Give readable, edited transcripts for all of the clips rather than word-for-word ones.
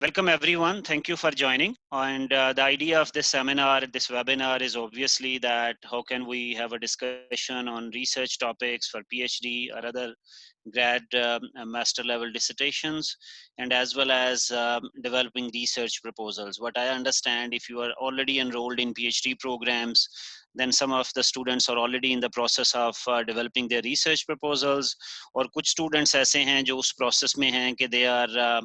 Welcome everyone. Thank you for joining. And the idea of this seminar, this webinar is obviously that how can we have a discussion on research topics for PhD or other grad master level dissertations, and as well as developing research proposals. What I understand, if you are already enrolled in PhD programs, then some of the students are already in the process of developing their research proposals, और कुछ students ऐसे हैं जो उस process में हैं कि they are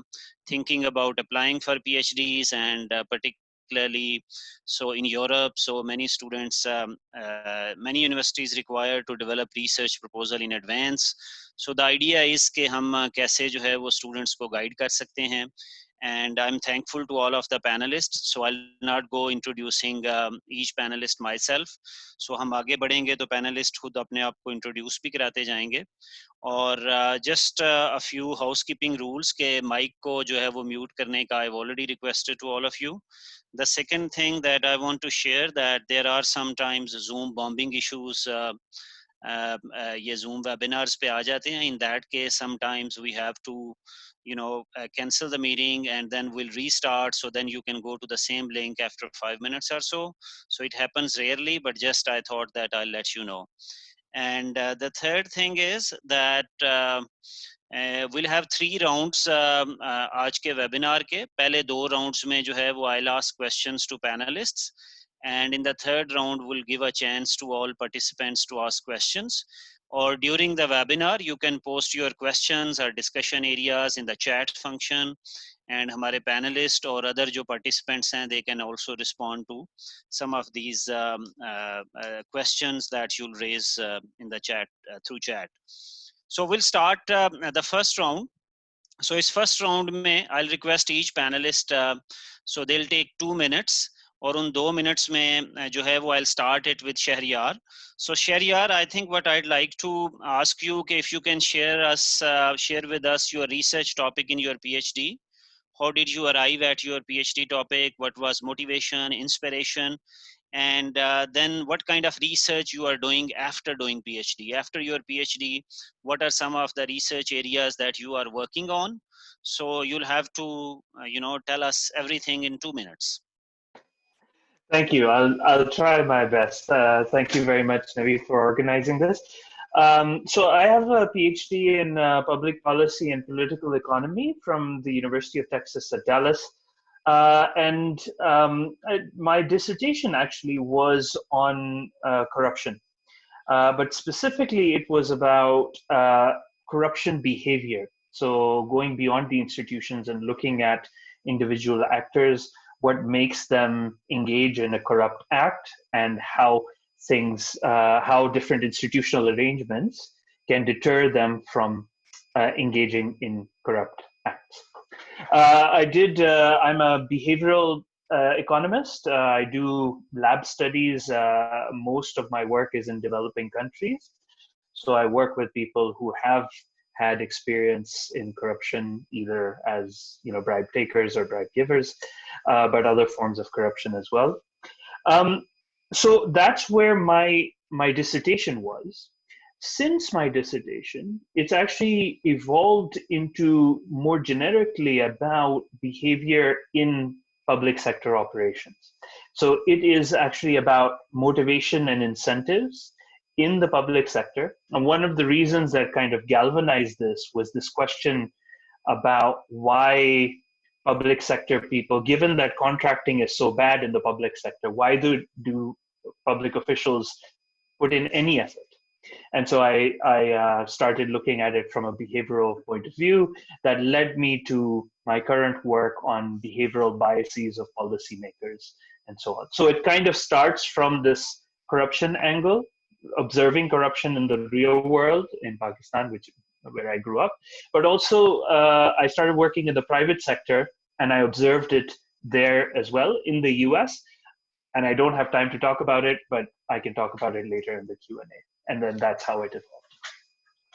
thinking about applying for PhDs, and particularly so in Europe, so many students, many universities require to develop research proposal in advance. So the idea is कि हम कैसे जो है वो students को guide कर सकते हैं. And I'm thankful to all of the panelists. So I'll not go introducing each panelist myself. So हम आगे बढ़ेंगे तो panelist खुद अपने आप को introduce भी कराते जाएंगे. और just a few housekeeping rules के माइक को जो है वो म्यूट करने का I have already requested to all of you. The second thing that I want to share that there are sometimes Zoom bombing issues. ये जूम वेबिनार्स पे आ जाते हैं. In that case sometimes we have to cancel the meeting and then we'll restart, so then you can go to the same link after 5 minutes or so. So it happens rarely, but just I thought that I'll let you know. And the third thing is that we'll have 3 rounds आज के webinar के. पहले 2 rounds में जो है वो I'll ask questions to panelists, and in the third round we'll give a chance to all participants to ask questions. Or during the webinar you can post your questions or discussion areas in the chat function, and हमारे panelists or other जो participants हैं, they can also respond to some of these questions that you'll raise in the chat, through chat. So we'll start the first round. So इस first round में I'll request each panelist, so they'll take 2 minutes, और उन 2 minutes में जो है वो I'll start it with Shahriyar. So Shahriyar, I think what I'd like to ask you, if you can share with us your research topic in your PhD. How did you arrive at your PhD topic? What was motivation, inspiration? And then what kind of research you are doing after doing PhD? After your PhD, what are some of the research areas that you are working on? So you'll have to, tell us everything in 2 minutes. Thank you. I'll try my best. Thank you very much, Navi, for organizing this. So I have a PhD in public policy and political economy from the University of Texas at Dallas. My dissertation actually was on corruption, but specifically it was about corruption behavior. So going beyond the institutions and looking at individual actors, what makes them engage in a corrupt act, and how how different institutional arrangements can deter them from engaging in corrupt acts. I'm a behavioral economist. I do lab studies. Most of my work is in developing countries. So I work with people who have had experience in corruption, either as bribe takers or bribe givers, but other forms of corruption as well. So that's where my dissertation was. Since my dissertation, it's actually evolved into more generically about behavior in public sector operations. So it is actually about motivation and incentives in the public sector. And one of the reasons that kind of galvanized this was this question about why public sector people, given that contracting is so bad in the public sector, why do public officials put in any effort? And so I started looking at it from a behavioral point of view that led me to my current work on behavioral biases of policymakers and so on. So it kind of starts from this corruption angle, observing corruption in the real world in Pakistan, where I grew up, but also I started working in the private sector, and I observed it there as well in the US. And I don't have time to talk about it, but I can talk about it later in the Q&A. And then that's how it evolved.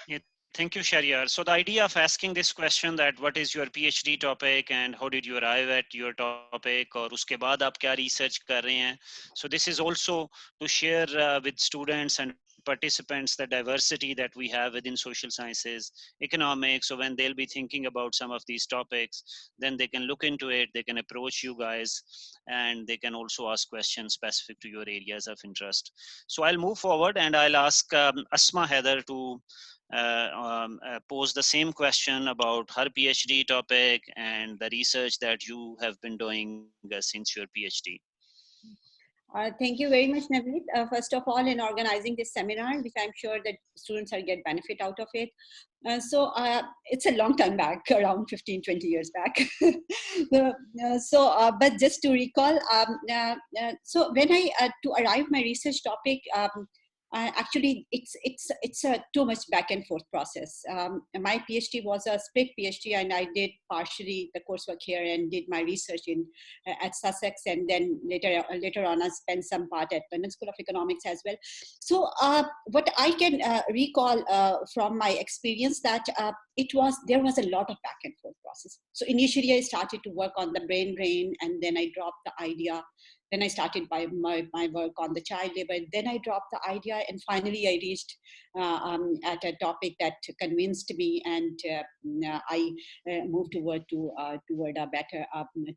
Yeah, thank you, Shahriyar. So the idea of asking this question, that what is your PhD topic and how did you arrive at your topic, और उसके बाद आप क्या research कर रहे हैं? So this is also to share with students and participants the diversity that we have within social sciences, economics. So when they'll be thinking about some of these topics, then they can look into it, they can approach you guys, and they can also ask questions specific to your areas of interest. So I'll move forward and I'll ask Asma Heather to pose the same question about her PhD topic and the research that you have been doing since your PhD. Thank you very much, Navneet. First of all, in organizing this seminar, which I'm sure that students will get benefit out of it. It's a long time back, around 15, 20 years back. But just to recall, so when to arrive my research topic, actually it's a too much back and forth process. My PhD was a split PhD, and I did partially the coursework here and did my research in at Sussex, and then later on I spent some part at London School of Economics as well. So what I can recall from my experience that there was a lot of back and forth process. So initially I started to work on the brain drain, and then I dropped the idea. Then I started my work on the child labor. Then I dropped the idea, and finally I reached at a topic that convinced me, and I moved toward a better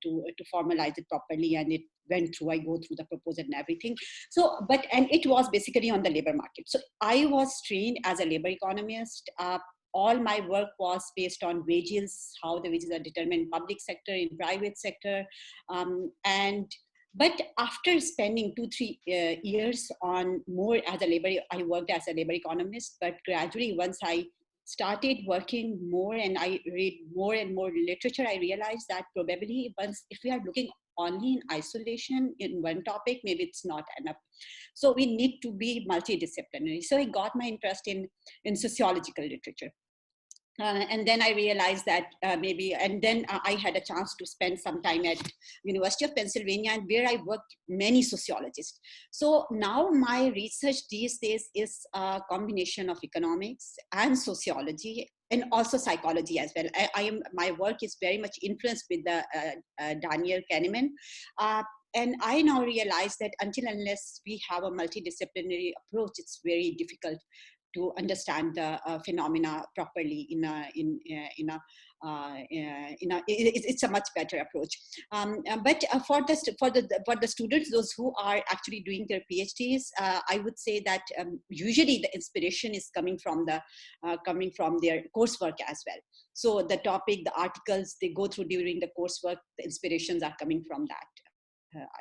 to formalize it properly, and it went through. I go through the proposal and everything. So, and it was basically on the labor market. So I was trained as a labor economist. All my work was based on wages, how the wages are determined in public sector, in private sector, but after spending 2-3 years on more as a labor, I worked as a labor economist, but gradually once I started working more and I read more and more literature, I realized that probably if we are looking only in isolation in one topic, maybe it's not enough. So we need to be multidisciplinary. So I got my interest in sociological literature. And then I realized that I had a chance to spend some time at University of Pennsylvania, and where I worked many sociologists. So now my research these days is a combination of economics and sociology, and also psychology as well. My work is very much influenced with the Daniel Kahneman. And I now realize that unless we have a multidisciplinary approach, it's very difficult to understand the phenomena properly it's a much better approach. But for the students, those who are actually doing their PhDs, I would say that usually the inspiration is coming from their coursework as well. So the topic, the articles they go through during the coursework, the inspirations are coming from that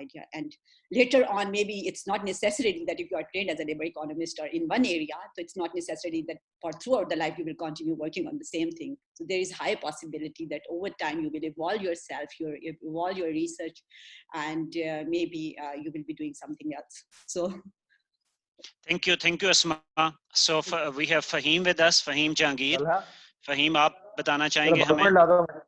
idea. And later on, maybe it's not necessarily that if you are trained as a labor economist or in one area, so it's not necessarily that for throughout the life you will continue working on the same thing. So there is high possibility that over time you will evolve yourself, evolve your research, and maybe you will be doing something else. So thank you Asma. So we have Fahim with us, Fahim Jahangir. Fahim, आप बताना चाहेंगे हमें?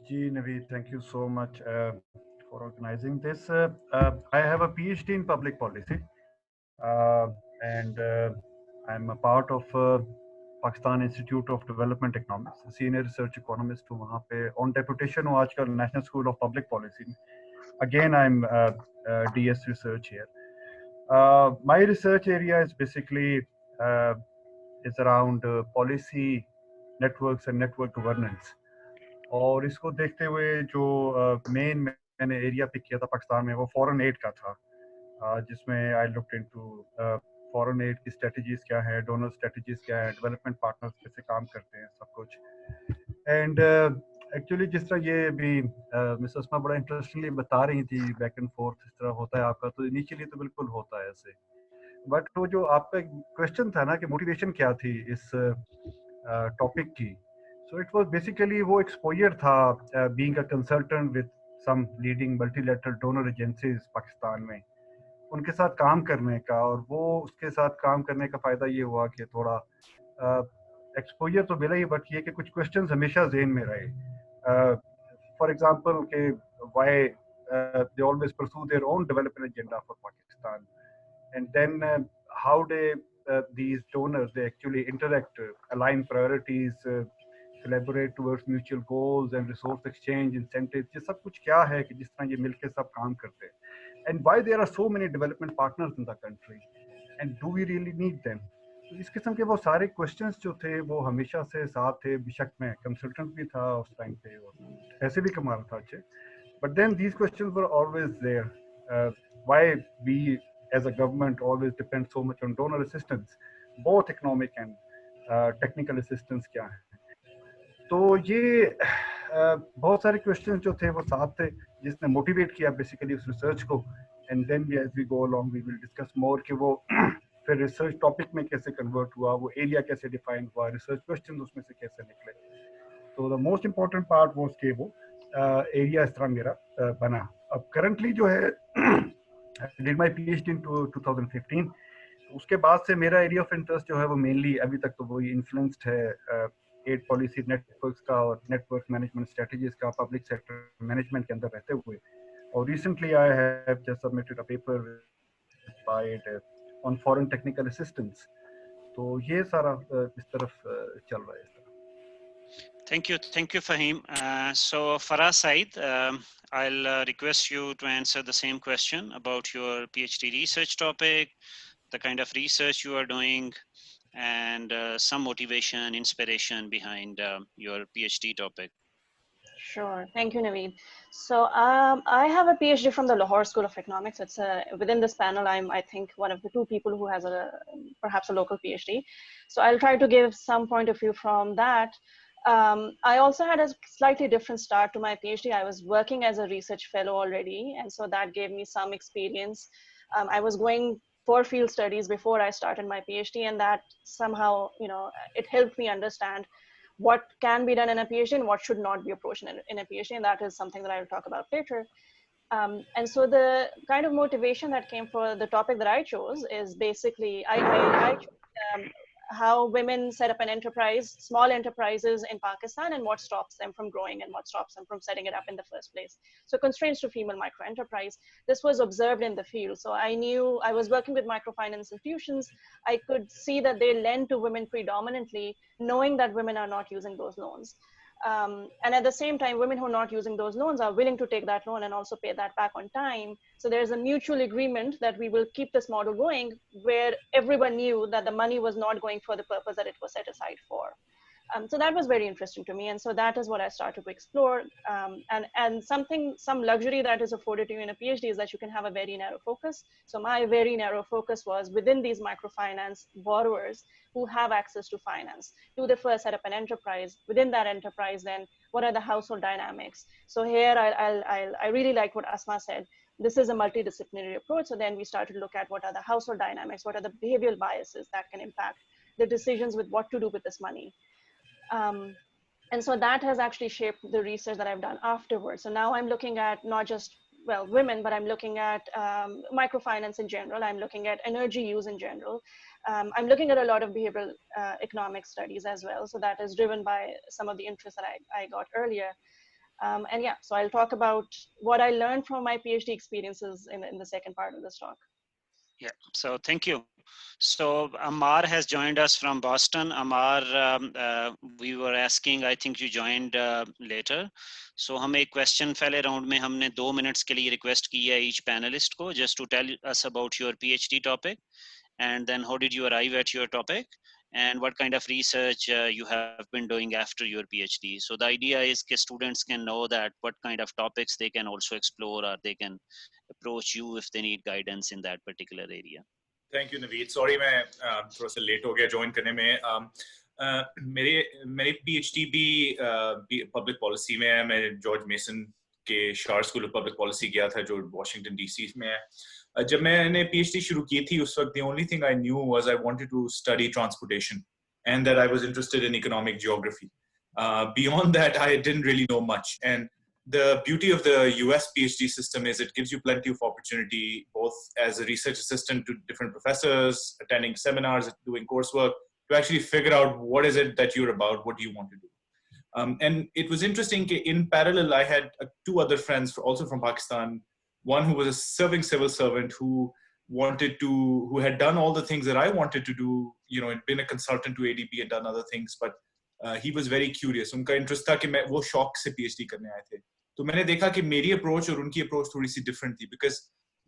Ji Naveed, thank you so much for organizing this. I have a PhD in public policy, and I'm a part of Pakistan Institute of Development Economics, senior research economist हूँ वहाँ पे, on deputation हूँ आजकल National School of Public Policy. Again, I'm DS research here. My research area is basically is around policy networks and network governance. और इसको देखते हुए जो मेन मैंने एरिया पिक किया था पाकिस्तान में वो फॉरेन एड का था, जिसमें I looked into foreign add की स्ट्रेटजीज क्या है, डोनर स्ट्रेटजीज क्या है, डेवलपमेंट पार्टनर्स कैसे काम करते हैं, सब कुछ. एंड एक्चुअली जिस तरह ये अभी मिस अस्मा बड़ा इंटरेस्टिंगली बता रही थी, बैक एंड फोर्थ इस तरह होता है आपका, तो इनिशियली तो बिल्कुल होता है ऐसे. बट वो जो आपका क्वेश्चन था ना कि मोटिवेशन क्या थी इस टॉपिक की, so it was basically वो exposure था being a consultant with some leading multilateral donor agencies Pakistan में, उनके साथ काम करने का, और वो उसके साथ काम करने का फ़ायदा ये हुआ कि थोड़ा exposure तो मिला ही, बट ये कि कुछ questions हमेशा ज़हन में रहे. For example कि why they always pursue their own development agenda for Pakistan, and then how these donors they actually interact, align priorities, collaborate towards mutual goals and resource exchange, incentives, ये सब कुछ क्या है कि जिस तरह ये मिलके सब काम करते हैं. and why there are so many development partners in the country, and do we really need them? तो इस किस्म के वो सारे क्वेश्चंस जो थे वो हमेशा से साथ थे। बेशक मैं कंसल्टेंट भी था उस टाइम पे और ऐसे भी कमा रहा था अच्छे, but then these questions were always there. Why we as a government always depend so much on donor assistance, both economic and technical assistance क्या है? तो ये बहुत सारे क्वेश्चंस जो थे वो साथ थे जिसने मोटिवेट किया बेसिकली उस रिसर्च को, and then we as we go along we will discuss more कि वो फिर रिसर्च टॉपिक में कैसे कन्वर्ट हुआ, वो एरिया कैसे डिफाइन हुआ, रिसर्च क्वेश्चन उसमें से कैसे निकले। तो द मोस्ट इम्पॉर्टेंट पार्ट वो कि वो एरिया इस तरह मेरा बना। अब करंटली जो है डिड माई PhD इन 2015, उसके बाद से मेरा एरिया ऑफ इंटरेस्ट जो है वो मेनली अभी तक तो वही इन्फ्लुएंस्ड है एड पॉलिसी नेटवर्क्स का और नेटवर्क मैनेजमेंट स्ट्रेटजीज का पब्लिक सेक्टर मैनेजमेंट के अंदर रहते हुए। और recently I have just submitted a paper bye add on foreign technical assistance. तो ये सारा इस तरफ चल रहा है इस तरह। Thank you, Fahim. So Farah Said, I'll request you to answer the same question about your PhD research topic, the kind of research you are doing, and some motivation, inspiration behind your PhD topic. Sure. Thank you, Naveed. So I have a PhD from the Lahore School of Economics. It's within this panel, I'm, I think, one of the 2 people who has perhaps a local PhD. So I'll try to give some point of view from that. I also had a slightly different start to my PhD. I was working as a research fellow already, and so that gave me some experience. I was going for field studies before I started my PhD, and that somehow, you know, it helped me understand what can be done in a PhD and what should not be approached in a PhD, and that is something that I will talk about later. And so the kind of motivation that came for the topic that I chose is basically, I chose how women set up an enterprise, small enterprises in Pakistan, and what stops them from growing and what stops them from setting it up in the first place. So constraints to female micro enterprise. This was observed in the field. So I knew I was working with microfinance institutions. I could see that they lend to women predominantly, knowing that women are not using those loans. And at the same time, women who are not using those loans are willing to take that loan and also pay that back on time. So there's a mutual agreement that we will keep this model going, where everyone knew that the money was not going for the purpose that it was set aside for. So that was very interesting to me. And so that is what I started to explore. And some luxury that is afforded to you in a PhD is that you can have a very narrow focus. So my very narrow focus was within these microfinance borrowers who have access to finance. Do they first set up an enterprise? Within that enterprise, then what are the household dynamics? So here I really like what Asma said. This is a multidisciplinary approach. So then we started to look at what are the household dynamics, what are the behavioral biases that can impact the decisions with what to do with this money. And so that has actually shaped the research that I've done afterwards. So now I'm looking at not just, well, women, but I'm looking at microfinance in general. I'm looking at energy use in general. I'm looking at a lot of behavioral economic studies as well. So that is driven by some of the interests that I got earlier. And yeah, so I'll talk about what I learned from my PhD experiences in the second part of this talk. Yeah, so thank you. So Amar has joined us from Boston. Amar, we were asking, I think you joined later. So हम एक question पहले round में हमने 2 minutes के लिए request की है each panelist को, just to tell us about your PhD topic, and then how did you arrive at your topic, and what kind of research you have been doing after your PhD. So the idea is that students can know that what kind of topics they can also explore, or they can approach you if they need guidance in that particular area. Thank you, Naveed. Sorry, मैं थोड़ा सा late हो गया join करने में. मेरी PhD भी public policy में है. मैं जॉर्ज मेसन के शार स्कूल ऑफ पब्लिक पॉलिसी गया था जो वाशिंगटन DC में है. जब मैंने PhD शुरू की थी उस वक्त the only thing I knew was I wanted to study transportation and that I was interested in economic geography. Beyond that, I didn't really know much. And the beauty of the US PhD system is it gives you plenty of opportunity, both as a research assistant to different professors, attending seminars, doing coursework, to actually figure out what is it that you're about, what do you want to do. And it was interesting, in parallel, I had 2 other friends also from Pakistan, one who was a serving civil servant who had done all the things that I wanted to do, you know, had been a consultant to ADB and done other things, but he was very curious. उनका interest था कि मैं वो शौक से PhD करने आए थे. तो मैंने देखा कि मेरी approach और उनकी approach थोड़ी सी different थी, because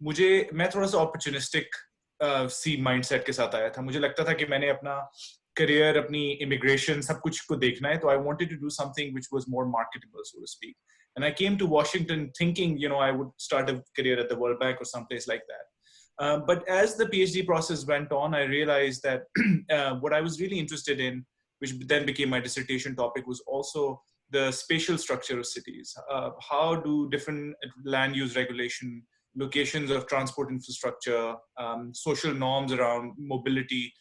मैं थोड़ा सा opportunistic सी mindset के साथ आया था. मुझे लगता था कि मैंने अपना career, अपनी immigration, सब कुछ को देखना है. तो I wanted to do something which was more marketable, so to speak. And I came to Washington thinking, I would start a career at the World Bank or someplace like that. But as the PhD process went on, I realized that what I was really interested in, which then became my dissertation topic, was also the spatial structure of cities. How do different land use regulation, locations of transport infrastructure, social norms around mobility,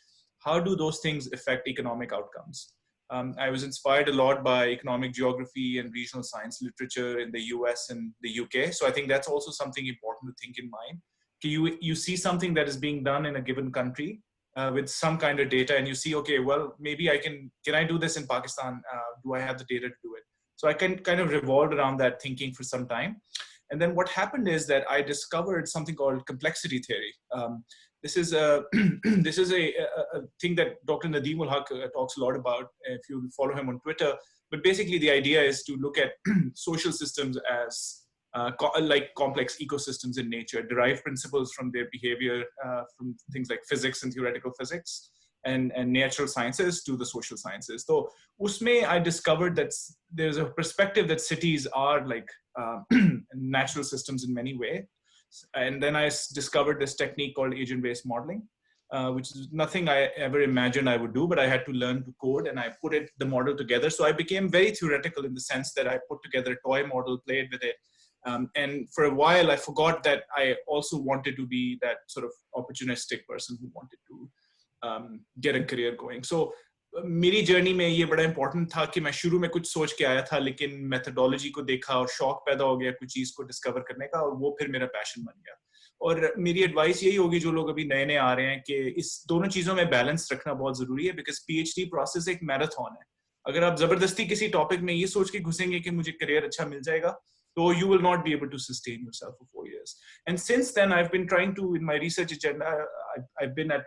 how do those things affect economic outcomes? I was inspired a lot by economic geography and regional science literature in the US and the UK. So I think that's also something important to think in mind. You see something that is being done in a given country with some kind of data, and you see, okay, well, maybe can I do this in Pakistan? Do I have the data to do it? So I can kind of revolved around that thinking for some time. And then what happened is that I discovered something called complexity theory. This is a this is a thing that Dr. Nadeem ul Haq talks a lot about if you follow him on Twitter. But basically, the idea is to look at social systems as like complex ecosystems in nature, derive principles from their behavior from things like physics and theoretical physics and natural sciences to the social sciences. So usme I discovered that there's a perspective that cities are like natural systems in many ways. And then I discovered this technique called agent-based modeling, which is nothing I ever imagined I would do, but I had to learn to code, and I put the model together. So I became very theoretical in the sense that I put together a toy model, played with it. And for a while, I forgot that I also wanted to be that sort of opportunistic person who wanted to get a career going. So मेरी journey में ये बड़ा important था कि मैं शुरू में कुछ सोच के आया था, लेकिन मेथोडोलॉजी को देखा और शौक पैदा हो गया कुछ चीज को डिस्कवर करने का, और वो फिर मेरा पैशन बन गया. और मेरी एडवाइस यही होगी जो लोग अभी नए नए आ रहे हैं कि इस दोनों चीजों में बैलेंस रखना बहुत जरूरी है, बिकॉज पीएचडी प्रोसेस एक मैराथन है. अगर आप जबरदस्ती किसी टॉपिक में ये सोच के घुसेंगे कि मुझे करियर अच्छा मिल जाएगा, so you will not be able to sustain yourself for 4 years. And since then, I've been trying to, in my research agenda, I've been at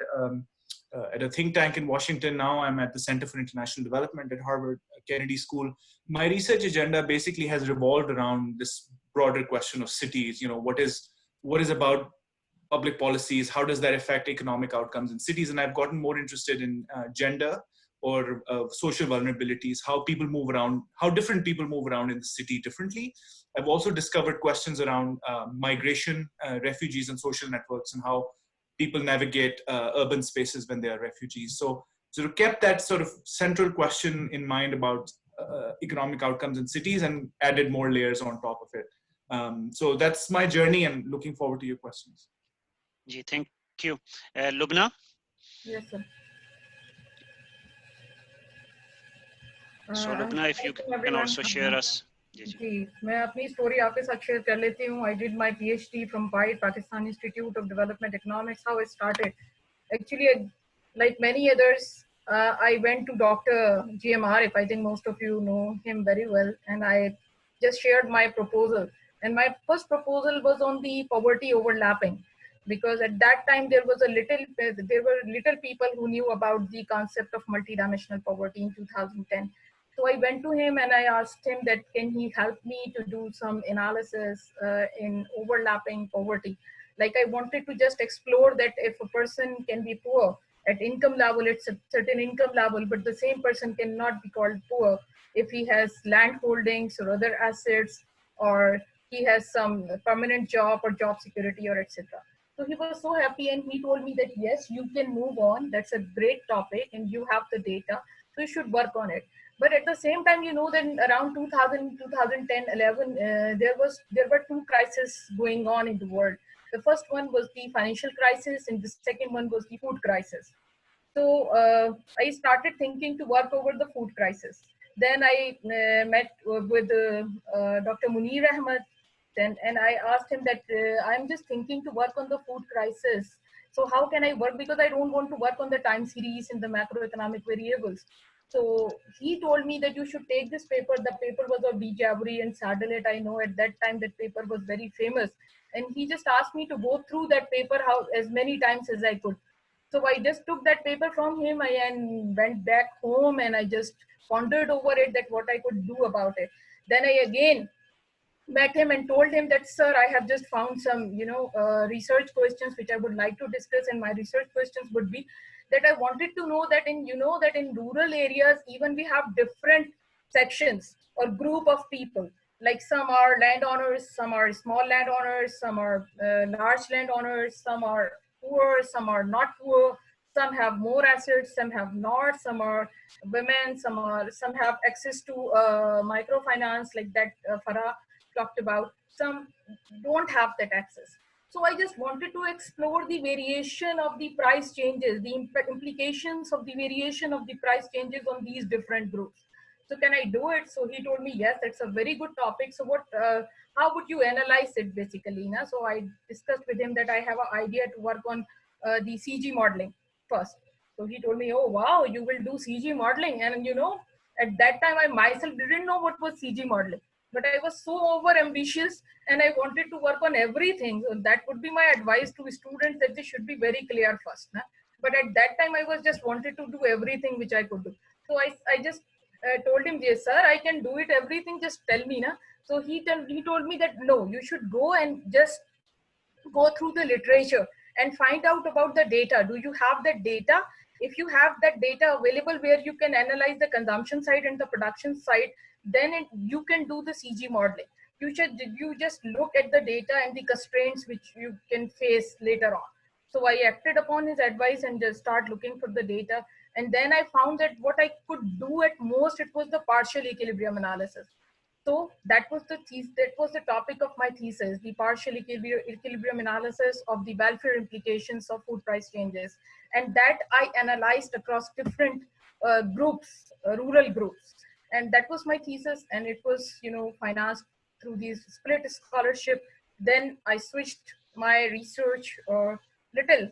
a think tank in Washington. Now I'm at the Center for International Development at Harvard Kennedy School. My research agenda basically has revolved around this broader question of cities. What is about public policies? How does that affect economic outcomes in cities? And I've gotten more interested in gender or social vulnerabilities, how people move around, how different people move around in the city differently. I've also discovered questions around migration, refugees and social networks, and how people navigate urban spaces when they are refugees. So kept that sort of central question in mind about economic outcomes in cities and added more layers on top of it. So that's my journey, and looking forward to your questions. Ji, thank you. Lubna? Yes, sir. So Lubna, if you can also share us. जी, मैं अपनी story आपके साथ share कर लेती हूँ. I did my PhD from PIDE, Pakistan Institute of Development Economics. How it started, actually, like many others, I went to Dr. GM Arif. I think most of you know him very well, and I just shared my proposal. And my first proposal was on the poverty overlapping, because at that time there were little people who knew about the concept of multidimensional poverty in 2010. So I went to him and I asked him that can he help me to do some analysis in overlapping poverty. Like I wanted to just explore that if a person can be poor at income level, it's a certain income level, but the same person cannot be called poor if he has land holdings or other assets, or he has some permanent job or job security or etc. So he was so happy, and he told me that yes, you can move on. That's a great topic and you have the data, so you should work on it. But at the same time, that around 2000, 2010, 11, there were two crises going on in the world. The first one was the financial crisis, and the second one was the food crisis. So I started thinking to work over the food crisis. Then I met with Dr. Munir Ahmed, and I asked him that I'm just thinking to work on the food crisis. So how can I work? Because I don't want to work on the time series and the macroeconomic variables. So he told me that you should take this paper. The paper was of B. Jabri and Sadalet. I know at that time that paper was very famous. And he just asked me to go through that paper as many times as I could. So I just took that paper from him and went back home, and I just pondered over it, that what I could do about it. Then I again met him and told him that, sir, I have just found some, research questions which I would like to discuss. And my research questions would be that I wanted to know that in rural areas, even we have different sections or group of people. Like some are landowners, some are small landowners, some are large landowners, some are poor, some are not poor, some have more assets, some have not, some are women, some have access to microfinance, like that Farah talked about, some don't have that access. So I just wanted to explore the variation of the price changes, the implications of the variation of the price changes on these different groups. So can I do it? So he told me, yes, that's a very good topic. So how would you analyze it basically? Na? So I discussed with him that I have an idea to work on the CG modeling first. So he told me, oh, wow, you will do CG modeling. And at that time, I myself didn't know what was CG modeling, but I was so over ambitious and I wanted to work on everything. So that would be my advice to students, that they should be very clear first. Na? But at that time, I was just wanted to do everything which I could do. So I just told him, yes, sir, I can do it, everything, just tell me. Na? So he told me that, no, you should go and just go through the literature and find out about the data. Do you have that data? If you have that data available where you can analyze the consumption side and the production side, then you can do the CG modeling. You just look at the data and the constraints which you can face later on. So I acted upon his advice and just start looking for the data. And then I found that what I could do at most, it was the partial equilibrium analysis. So that was the topic of my thesis, the partial equilibrium analysis of the welfare implications of food price changes. And that I analyzed across different groups, rural groups. And that was my thesis, and it was, financed through these split scholarship. Then I switched my research, or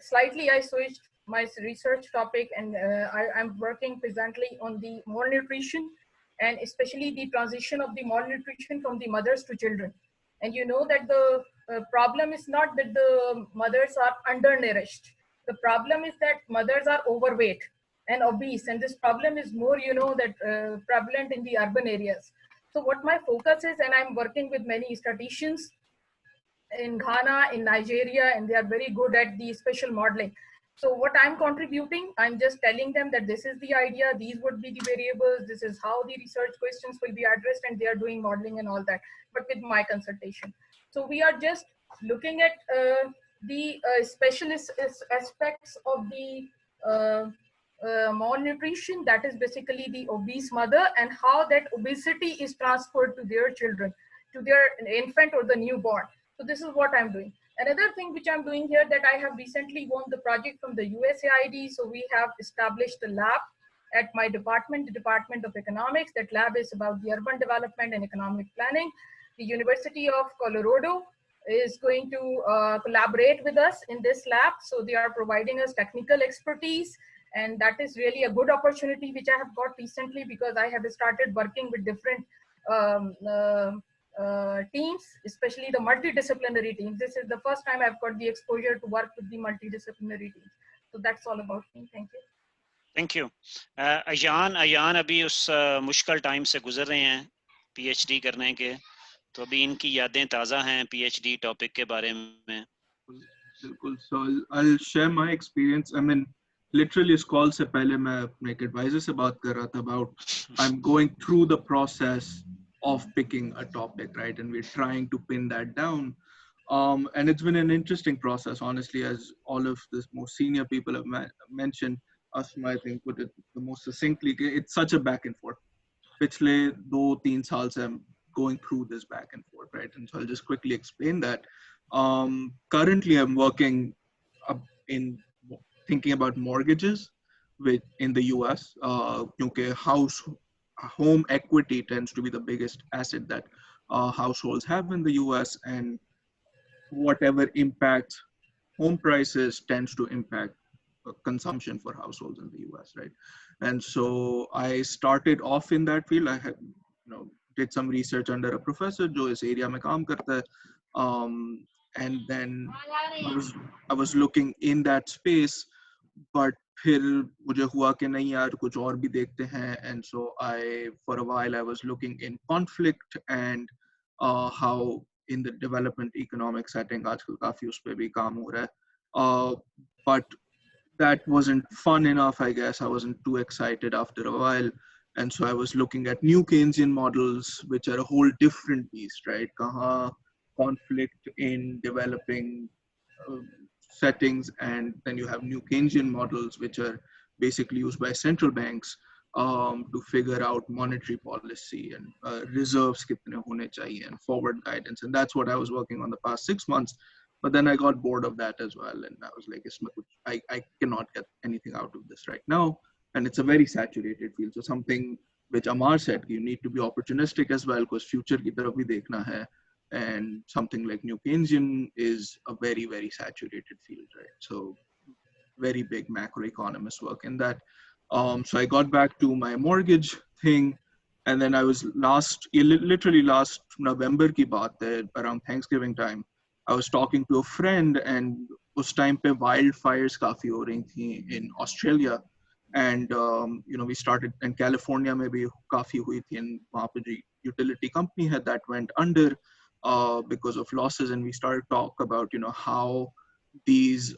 slightly I switched my research topic, and I'm working presently on the malnutrition, and especially the transition of the malnutrition from the mothers to children. And you know that the problem is not that the mothers are undernourished. The problem is that mothers are overweight and obese, and this problem is more, prevalent in the urban areas. So what my focus is, and I'm working with many statisticians in Ghana, in Nigeria, and they are very good at the spatial modeling. So what I'm contributing, I'm just telling them that this is the idea, these would be the variables, this is how the research questions will be addressed, and they are doing modeling and all that, but with my consultation. So we are just looking at the specialist aspects of the malnutrition, that is basically the obese mother, and how that obesity is transferred to their children, to their infant or the newborn. So this is what I'm doing. Another thing which I'm doing here, that I have recently won the project from the USAID. So we have established a lab at my department, the Department of Economics. That lab is about the urban development and economic planning. The University of Colorado is going to collaborate with us in this lab. So they are providing us technical expertise. And that is really a good opportunity which I have got recently, because I have started working with different teams, especially the multidisciplinary teams. This is the first time I've got the exposure to work with the multidisciplinary teams. So that's all about me. Thank you. Thank you. Ayan अभी उस मुश्किल time से गुजर रहे हैं PhD करने के, तो अभी इनकी यादें ताज़ा हैं PhD टॉपिक के बारे में. बिल्कुल. So I'll share my experience. I mean, literally इस call से पहले मैं अपने एक advisor से बात कर रहा था about I'm going through the process of picking a topic, right? And we're trying to pin that down. And it's been an interesting process, honestly, as all of the more senior people have mentioned. Asma, I think, put it the most succinctly. It's such a back and forth. Piछle 2-3 साल से I'm going through this back and forth, right? And so I'll just quickly explain that. Currently, I'm working in thinking about mortgages in the US, because home equity tends to be the biggest asset that households have in the US, and whatever impacts home prices tends to impact consumption for households in the US, right? And so I started off in that field. I had, did some research under a professor जो इस area में काम करता है, and then I was looking in that space, but फिर मुझे हुआ कि नहीं यार कुछ और भी देखते हैं, and so for a while I was looking in conflict and how in the development economic setting आजकल काफी उस पे भी काम हो रहा है. But that wasn't fun enough, I guess. I wasn't too excited after a while. And so I was looking at new Keynesian models, which are a whole different beast, right? Kaha conflict in developing settings, and then you have new Keynesian models, which are basically used by central banks to figure out monetary policy and reserves kitne hone chahiye and forward guidance. And that's what I was working on the past 6 months. But then I got bored of that as well. And I was like, I cannot get anything out of this right now. And it's a very saturated field. So something which Amar said, you need to be opportunistic as well, because future ki taraf bhi dekhna hai. And something like New Keynesian is a very, very saturated field, right? So very big macroeconomist work in that. So I got back to my mortgage thing. And then I was literally last November ki baat hai, around Thanksgiving time, I was talking to a friend, and उस time पे wildfires काफी हो रही थी in Australia, and we started, and California में भी काफी हुई थी, and वहाँ पे जो utility company had that went under because of losses, and we started talk about how these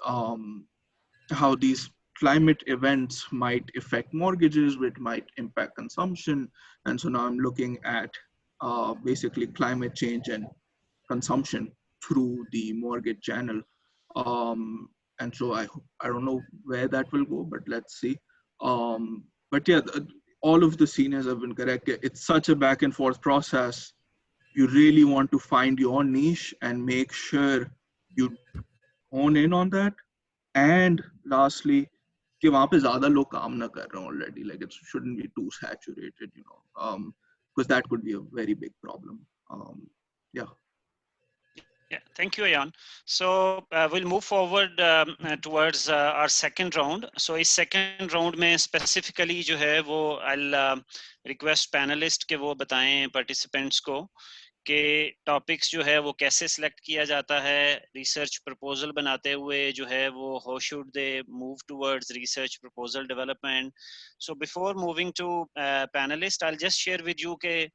climate events might affect mortgages, which might impact consumption, and so now I'm looking at basically climate change and consumption through the mortgage channel. And so I don't know where that will go, but let's see. But yeah, all of the seniors have been correct. It's such a back and forth process. You really want to find your niche and make sure you hone in on that. And lastly, कि वहाँ पे ज़्यादा लोग काम ना कर रहे हैं already. Like it shouldn't be too saturated, because that could be a very big problem. Yeah. Yeah, thank you, Ayan. So we'll move forward towards our second round. So इस second round में specifically जो है वो I'll request panelist के वो बताएं participants को कि टॉपिक्स जो है वो कैसे सिलेक्ट किया जाता है रिसर्च प्रपोजल बनाते हुए जो है वो how should they move towards research proposal development. So before moving to panelist I will just share with you के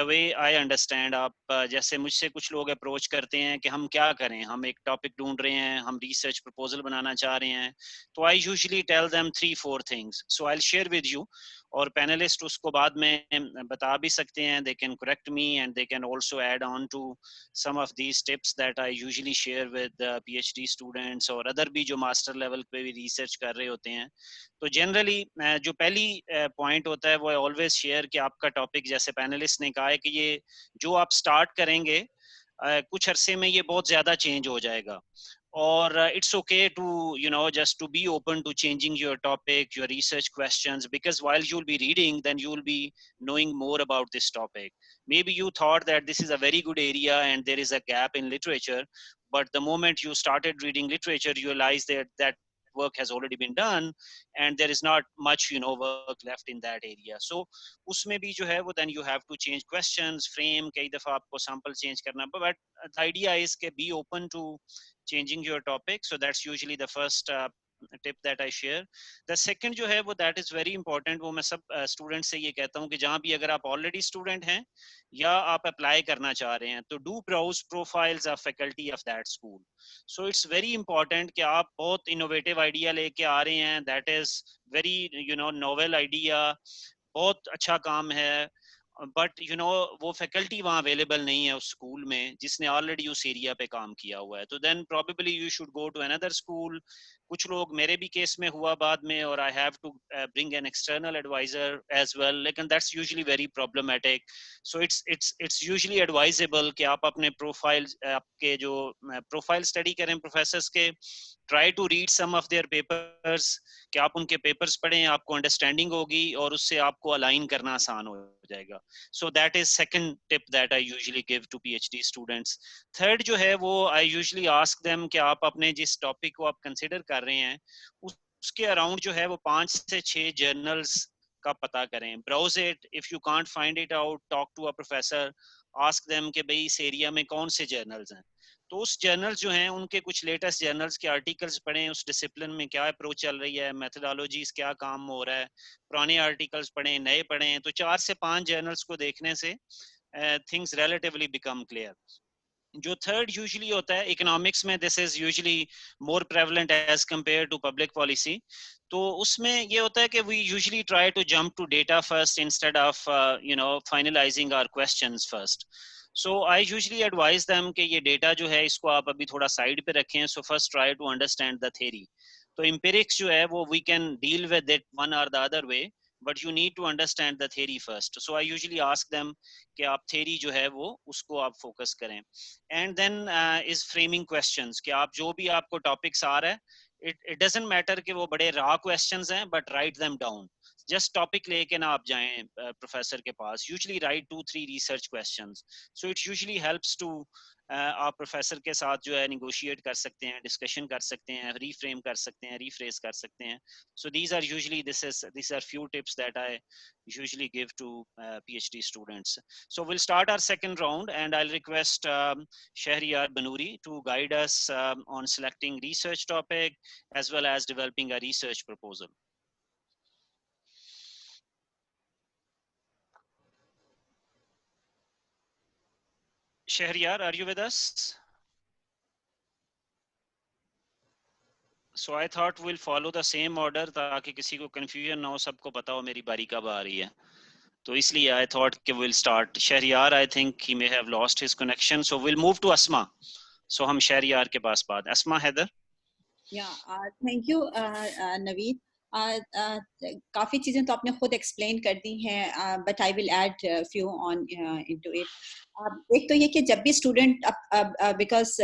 द वे आई अंडरस्टैंड. आप जैसे मुझसे कुछ लोग अप्रोच करते हैं कि हम क्या करें, हम एक टॉपिक ढूंढ रहे हैं, हम रिसर्च प्रपोजल बनाना चाह रहे हैं, तो I usually tell them 3-4 things. So I will share with you, और पैनलिस्ट उसको बाद में बता भी सकते हैं. They can correct me and they can also add on to some of these tips that I usually share with PhD students और other भी जो मास्टर लेवल पे भी रिसर्च कर रहे होते हैं. तो जनरली जो पहली पॉइंट होता है वो ऑलवेज शेयर कि आपका टॉपिक, जैसे पैनलिस्ट ने कहा है कि ये जो आप स्टार्ट करेंगे कुछ अरसे में ये बहुत ज्यादा चेंज हो जाएगा. Or it's okay to just to be open to changing your topic, your research questions, because while you'll be reading, then you'll be knowing more about this topic. Maybe you thought that this is a very good area and there is a gap in literature, but the moment you started reading literature, you realize that work has already been done and there is not much work left in that area. So उसमें भी जो है वो then you have to change questions, frame, कई दफा आपको sample change करना, but the idea is कि be open to changing your topic. So that's usually the first tip that I share. The second जो है वो that is very important, वो मैं सब students से ये कहता हूँ कि जहाँ भी अगर आप already student हैं या आप apply करना चाह रहे हैं, तो do browse profiles of faculty of that school. So it's very important कि आप बहुत innovative idea लेके आ रहे हैं, that is very novel idea, बहुत अच्छा काम है, बट वो फैकल्टी वहाँ अवेलेबल नहीं है उस स्कूल में जिसने ऑलरेडी उस एरिया पे काम किया हुआ है. तो then probably you should go to another school. कुछ लोग, मेरे भी केस में हुआ बाद में, और I have to bring an external advisor as well, लेकिन that's usually very problematic. So it's usually advisable कि आप अपने प्रोफाइल, आपके जो प्रोफाइल स्टडी करें प्रोफेसर्स के, try to read some of their papers, कि आप उनके पेपर्स पढ़ें, आपको अंडरस्टैंडिंग होगी और उससे आपको अलाइन करना आसान हो जाएगा. So that is second tip that I usually give to PhD students. Third जो है वो I usually ask them कि आप अपने जिस टॉपिक को आप कंसिडर कर रहे हैं उसके अराउंड जो है वो 5 से 6 जर्नल्स का पता करें. Browse it. If you can't find it out, talk to a professor. Ask them कि भाई इस एरिया में कौन से जर्नल्स हैं. तो उस जर्नल्स जो हैं उनके कुछ लेटेस्ट जर्नल्स के आर्टिकल्स पढ़ें, उस डिसिप्लिन में क्या अप्रोच चल रही है, मेथडोलॉजीज क्या काम हो रहा है, पुराने आर्टिकल्स पढ़ें, नए पढ़ें. तो 4 से 5 जर्नल्स को देखने से things relatively become clear. जो थर्ड यूजुअली होता है इकोनॉमिक्स में, this is usually more prevalent as compare to public policy. तो उसमें ये होता है कि we usually try to jump to data first instead of finalising our questions first. So I usually advise them कि ये डेटा जो है इसको आप अभी थोड़ा साइड पे रखें. So first try to understand the theory. तो एम्पिरिक्स जो है वो we can deal with it one और the other way, but you need to understand the theory first. So I usually ask them कि आप theory जो है वो उसको आप focus करें. And then is framing questions कि आप जो भी आपको topics आ रहा है, it doesn't matter कि वो बड़े raw questions हैं, but write them down. Just topic लेके ना आप जाएं professor के पास. Usually write 2-3 research questions. So it usually helps to आप प्रोफेसर के साथ जो है निगोशिएट कर सकते हैं, डिस्कशन कर सकते हैं, रीफ्रेम कर सकते हैं, रीफ्रेज कर सकते हैं. सो these are usually these are few tips that I usually give to PhD students. So we'll start our second round and I'll request Shahriyar Banoori to guide us on selecting research topic as well as developing a research proposal. Shahriyar, are you with us? So I thought we'll follow the same order ताकि किसी को confusion ना हो, सबको पता हो मेरी बारी कब आ रही है. तो इसलिए I thought कि we'll start. Shahriyar, I think he may have lost his connection, so we'll move to Asma. So हम Shahriyar के पास बात. Asma Heather. Yeah, thank you, Naveed. काफ़ी चीज़ें तो आपने खुद एक्सप्लेन कर दी हैं, but I will add few on into it. एक तो ये कि जब भी student, because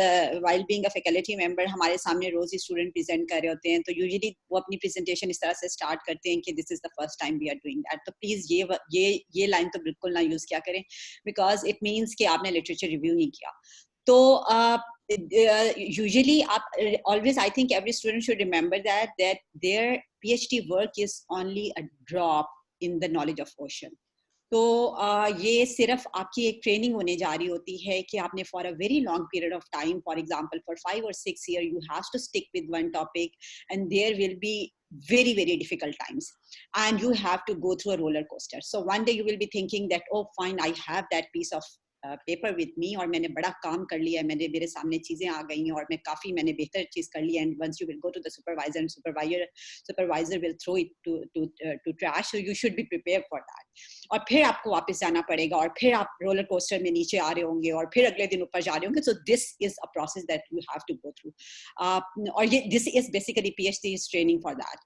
while being a faculty member हमारे सामने रोज ही स्टूडेंट प्रेजेंट कर रहे होते हैं, तो यूजुअली वो अपनी प्रेजेंटेशन इस तरह से स्टार्ट करते हैं कि this is the first time we are doing that. तो प्लीज़ ये लाइन तो बिल्कुल ना यूज़ किया करें, बिकॉज इट मीन्स कि आपने लिटरेचर रिव्यू नहीं किया. तो usually always I think every student should remember that their PhD work is only a drop in the knowledge of ocean. तो ये सिर्फ आपकी एक ट्रेनिंग होने जा रही होती है कि आपने for a very long period of time, for example for 5 or 6 years you have to stick with one topic, and there will be very very difficult times and you have to go through a roller coaster. So one day you will be thinking that, oh fine, I have that piece of paper with me और मैंने बड़ा काम कर लिया है, मेरे सामने चीजें आ गई हैं और मैं काफी मैंने बेहतर चीज कर ली है. And once you will go to the supervisor and supervisor will throw it to trash, so you should be prepare for that. और फिर आपको वापस जाना पड़ेगा और फिर आप रोलर कोस्टर में नीचे आ रहे होंगे और फिर अगले दिन ऊपर जा रहे होंगे. So this is a process that you have to go through, और ये this is basically PhD is training for that.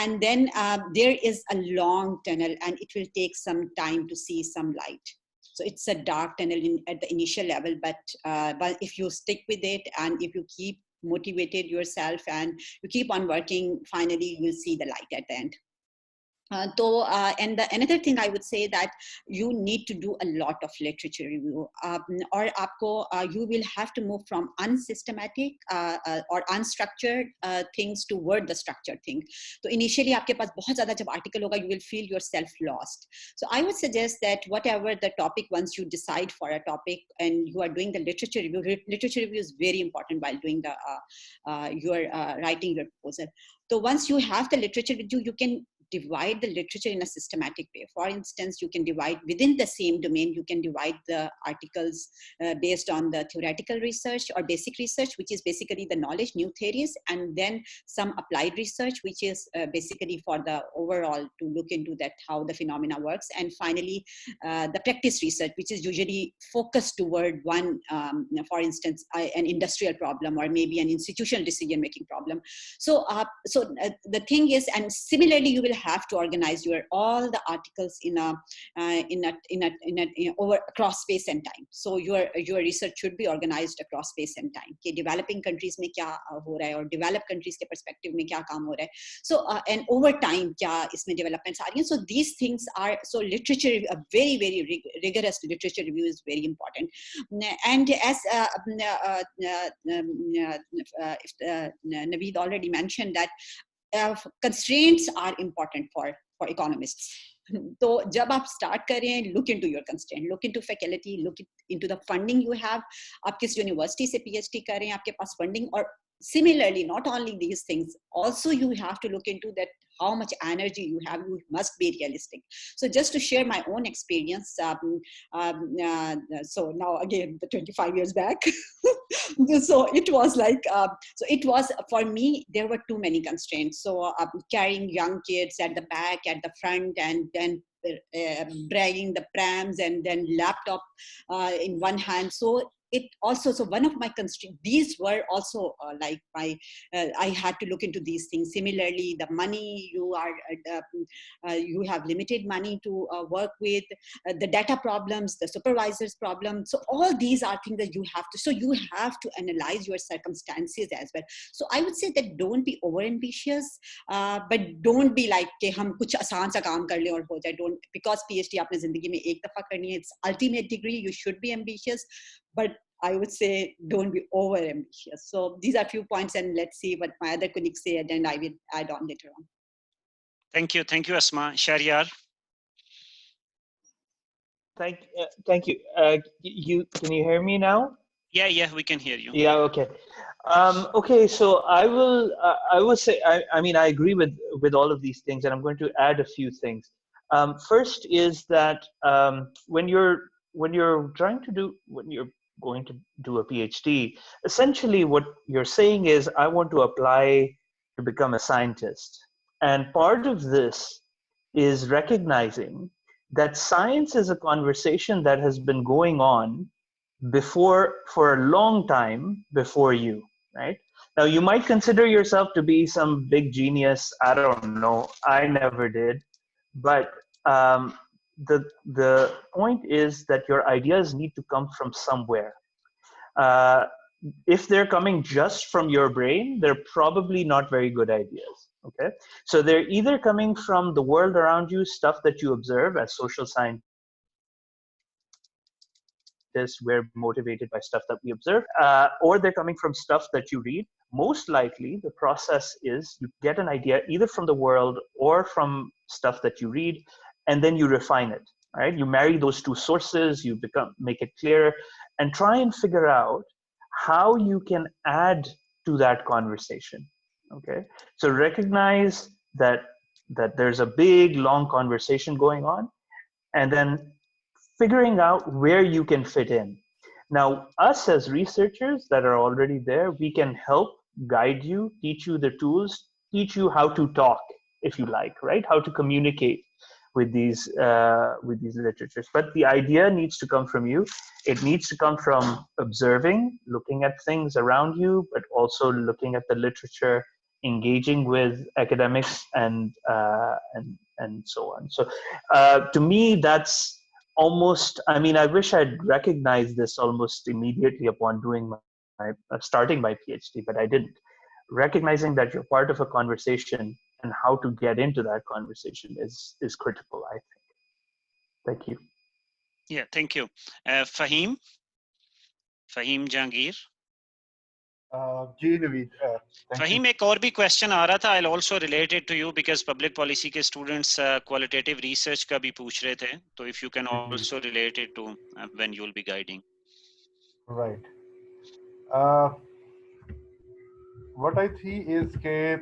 And then there is a long tunnel and it will take some time to see some light. So it's a dark tunnel at the initial level, but if you stick with it and if you keep motivated yourself and you keep on working, finally you will see the light at the end. And another thing I would say that you need to do a lot of literature review, or you will have to move from unsystematic or unstructured things toward the structured thing. So initially आपके पास बहुत ज़्यादा जब article होगा, you will feel yourself lost. So I would suggest that whatever the topic, once you decide for a topic and you are doing the literature review is very important while doing the writing your proposal. So once you have the literature review, you can divide the literature in a systematic way. For instance, you can divide within the same domain, you can divide the articles based on the theoretical research or basic research, which is basically the knowledge, new theories, and then some applied research, which is basically for the overall to look into that how the phenomena works. And finally, the practice research, which is usually focused toward one, for instance, an industrial problem or maybe an institutional decision-making problem. So, the thing is, and similarly, you will have to organize all the articles in over across space and time. So your research should be organized across space and time. कि developing countries में क्या हो रहा है और developed countries के perspective में क्या काम हो रहा है. So and over time क्या इसमें developments आ रही हैं. So these things are, so literature, a very very rigorous literature review is very important. And as Naveed already mentioned that constraints are important for economists. तो जब आप start करें, look into your constraint, look into faculty, look into the funding you have. आप किस university से PhD कर रहे हैं, आपके पास funding, और similarly, not only these things, also you have to look into that how much energy you have. You must be realistic. So just to share my own experience, so now again, the 25 years back, so it was like, so it was for me, there were too many constraints. So carrying young kids at the back, at the front, and then dragging the prams, and then laptop in one hand. So it also, so one of my constraints, these were also like my, I had to look into these things. Similarly, the money, you have limited money to work with, the data problems, the supervisors problem. So all these are things that you have to, so you have to analyze your circumstances as well. So I would say that don't be over ambitious, but don't be like कि हम कुछ आसान सा काम कर लें और हो जाए. Don't, because PhD आपने जिंदगी में एक दफा करनी है, it's ultimate degree. You should be ambitious, but I would say don't be over ambitious. So these are a few points, and let's see what my other colleagues say, and then I will add on later on. Thank you, Asma. Shahryar. Thank you. You can you hear me now? Yeah, we can hear you. Yeah, okay. Okay, so I will say, I mean, I agree with all of these things, and I'm going to add a few things. First is that when you're going to do a PhD, essentially what you're saying is, I want to apply to become a scientist. And part of this is recognizing that science is a conversation that has been going on for a long time before you, right? Now, you might consider yourself to be some big genius. I don't know. I never did. But the point is that your ideas need to come from somewhere. If they're coming just from your brain, they're probably not very good ideas. Okay, so they're either coming from the world around you, stuff that you observe as social scientists. We're motivated by stuff that we observe, or they're coming from stuff that you read. Most likely, the process is you get an idea either from the world or from stuff that you read, and then you refine it. Right? You marry those two sources, you make it clear, and try and figure out how you can add to that conversation. Okay, so recognize that there's a big, long conversation going on, and then figuring out where you can fit in. Now, us as researchers that are already there, we can help guide you, teach you the tools, teach you how to talk, if you like, right? How to communicate with these literatures. But the idea needs to come from you. It needs to come from observing, looking at things around you, but also looking at the literature, engaging with academics, and so on. So to me, that's almost, I mean, I wish I'd recognized this almost immediately upon doing starting my PhD, but I didn't. Recognizing that you're part of a conversation and how to get into that conversation is critical, I think. Thank you. Yeah, thank you. Fahim Jahangir. Ji Naveed, Fahim, एक और भी question आ रहा था. I'll also relate it to you because public policy के students qualitative research का भी पूछ रहे थे. So if you can also relate it to when you'll be guiding. Right. What I see is कि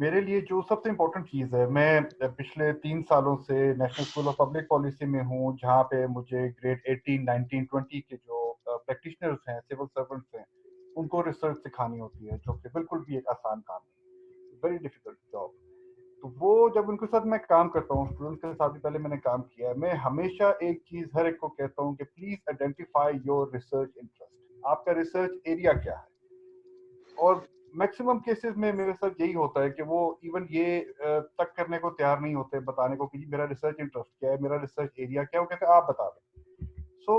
मेरे लिए जो सबसे इम्पोर्टेंट चीज़ है, मैं पिछले 3 सालों से national school of public policy में हूँ, जहाँ पे मुझे ग्रेड 18, 19, 20 के जो प्रैक्टिशनर्स हैं, सिविल सर्वेंट्स हैं, उनको रिसर्च सिखानी होती है, जो कि बिल्कुल भी एक आसान काम नहीं, वेरी डिफिकल्ट जॉब. तो वो जब उनके साथ मैं काम करता हूँ, स्टूडेंट्स के साथ भी पहले मैंने काम किया है, मैं हमेशा एक चीज़ हर एक को कहता हूँ कि please identify your research interest. आपका रिसर्च एरिया क्या है? और मैक्सिमम केसेस में मेरे साथ यही होता है कि वो इवन ये तक करने को तैयार नहीं होते, बताने को कि मेरा रिसर्च इंटरेस्ट क्या है, मेरा रिसर्च एरिया क्या है. वो कहते हैं आप बता दें. सो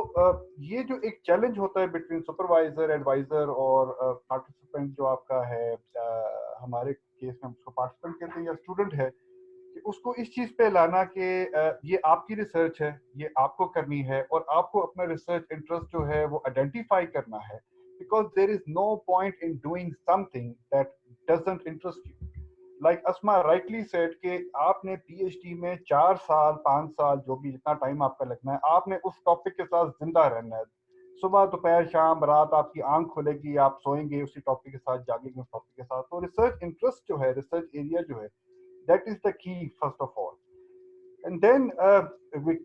ये जो एक चैलेंज होता है बिटवीन सुपरवाइजर, एडवाइजर और पार्टिसिपेंट जो आपका है, हमारे केस में उसको पार्टिसिपेंट कहते हैं या स्टूडेंट है, कि उसको इस चीज़ पे लाना कि ये आपकी रिसर्च है, ये आपको करनी है, और आपको अपना रिसर्च इंटरेस्ट जो है वो आइडेंटिफाई करना है. Because there is no point in doing something that doesn't interest you. Like Asma rightly said कि आपने पीएचडी में 4 साल 5 साल जो भी जितना टाइम आपका लगना है, आपने उस टॉपिक के साथ जिंदा रहना है। सुबह दोपहर शाम रात आपकी आंख खुलेगी, आप सोएंगे उसी टॉपिक के साथ, जागेंगे उस टॉपिक के साथ। तो रिसर्च इंटरेस्ट जो है, रिसर्च एरिया जो है, that is the key first of all. And then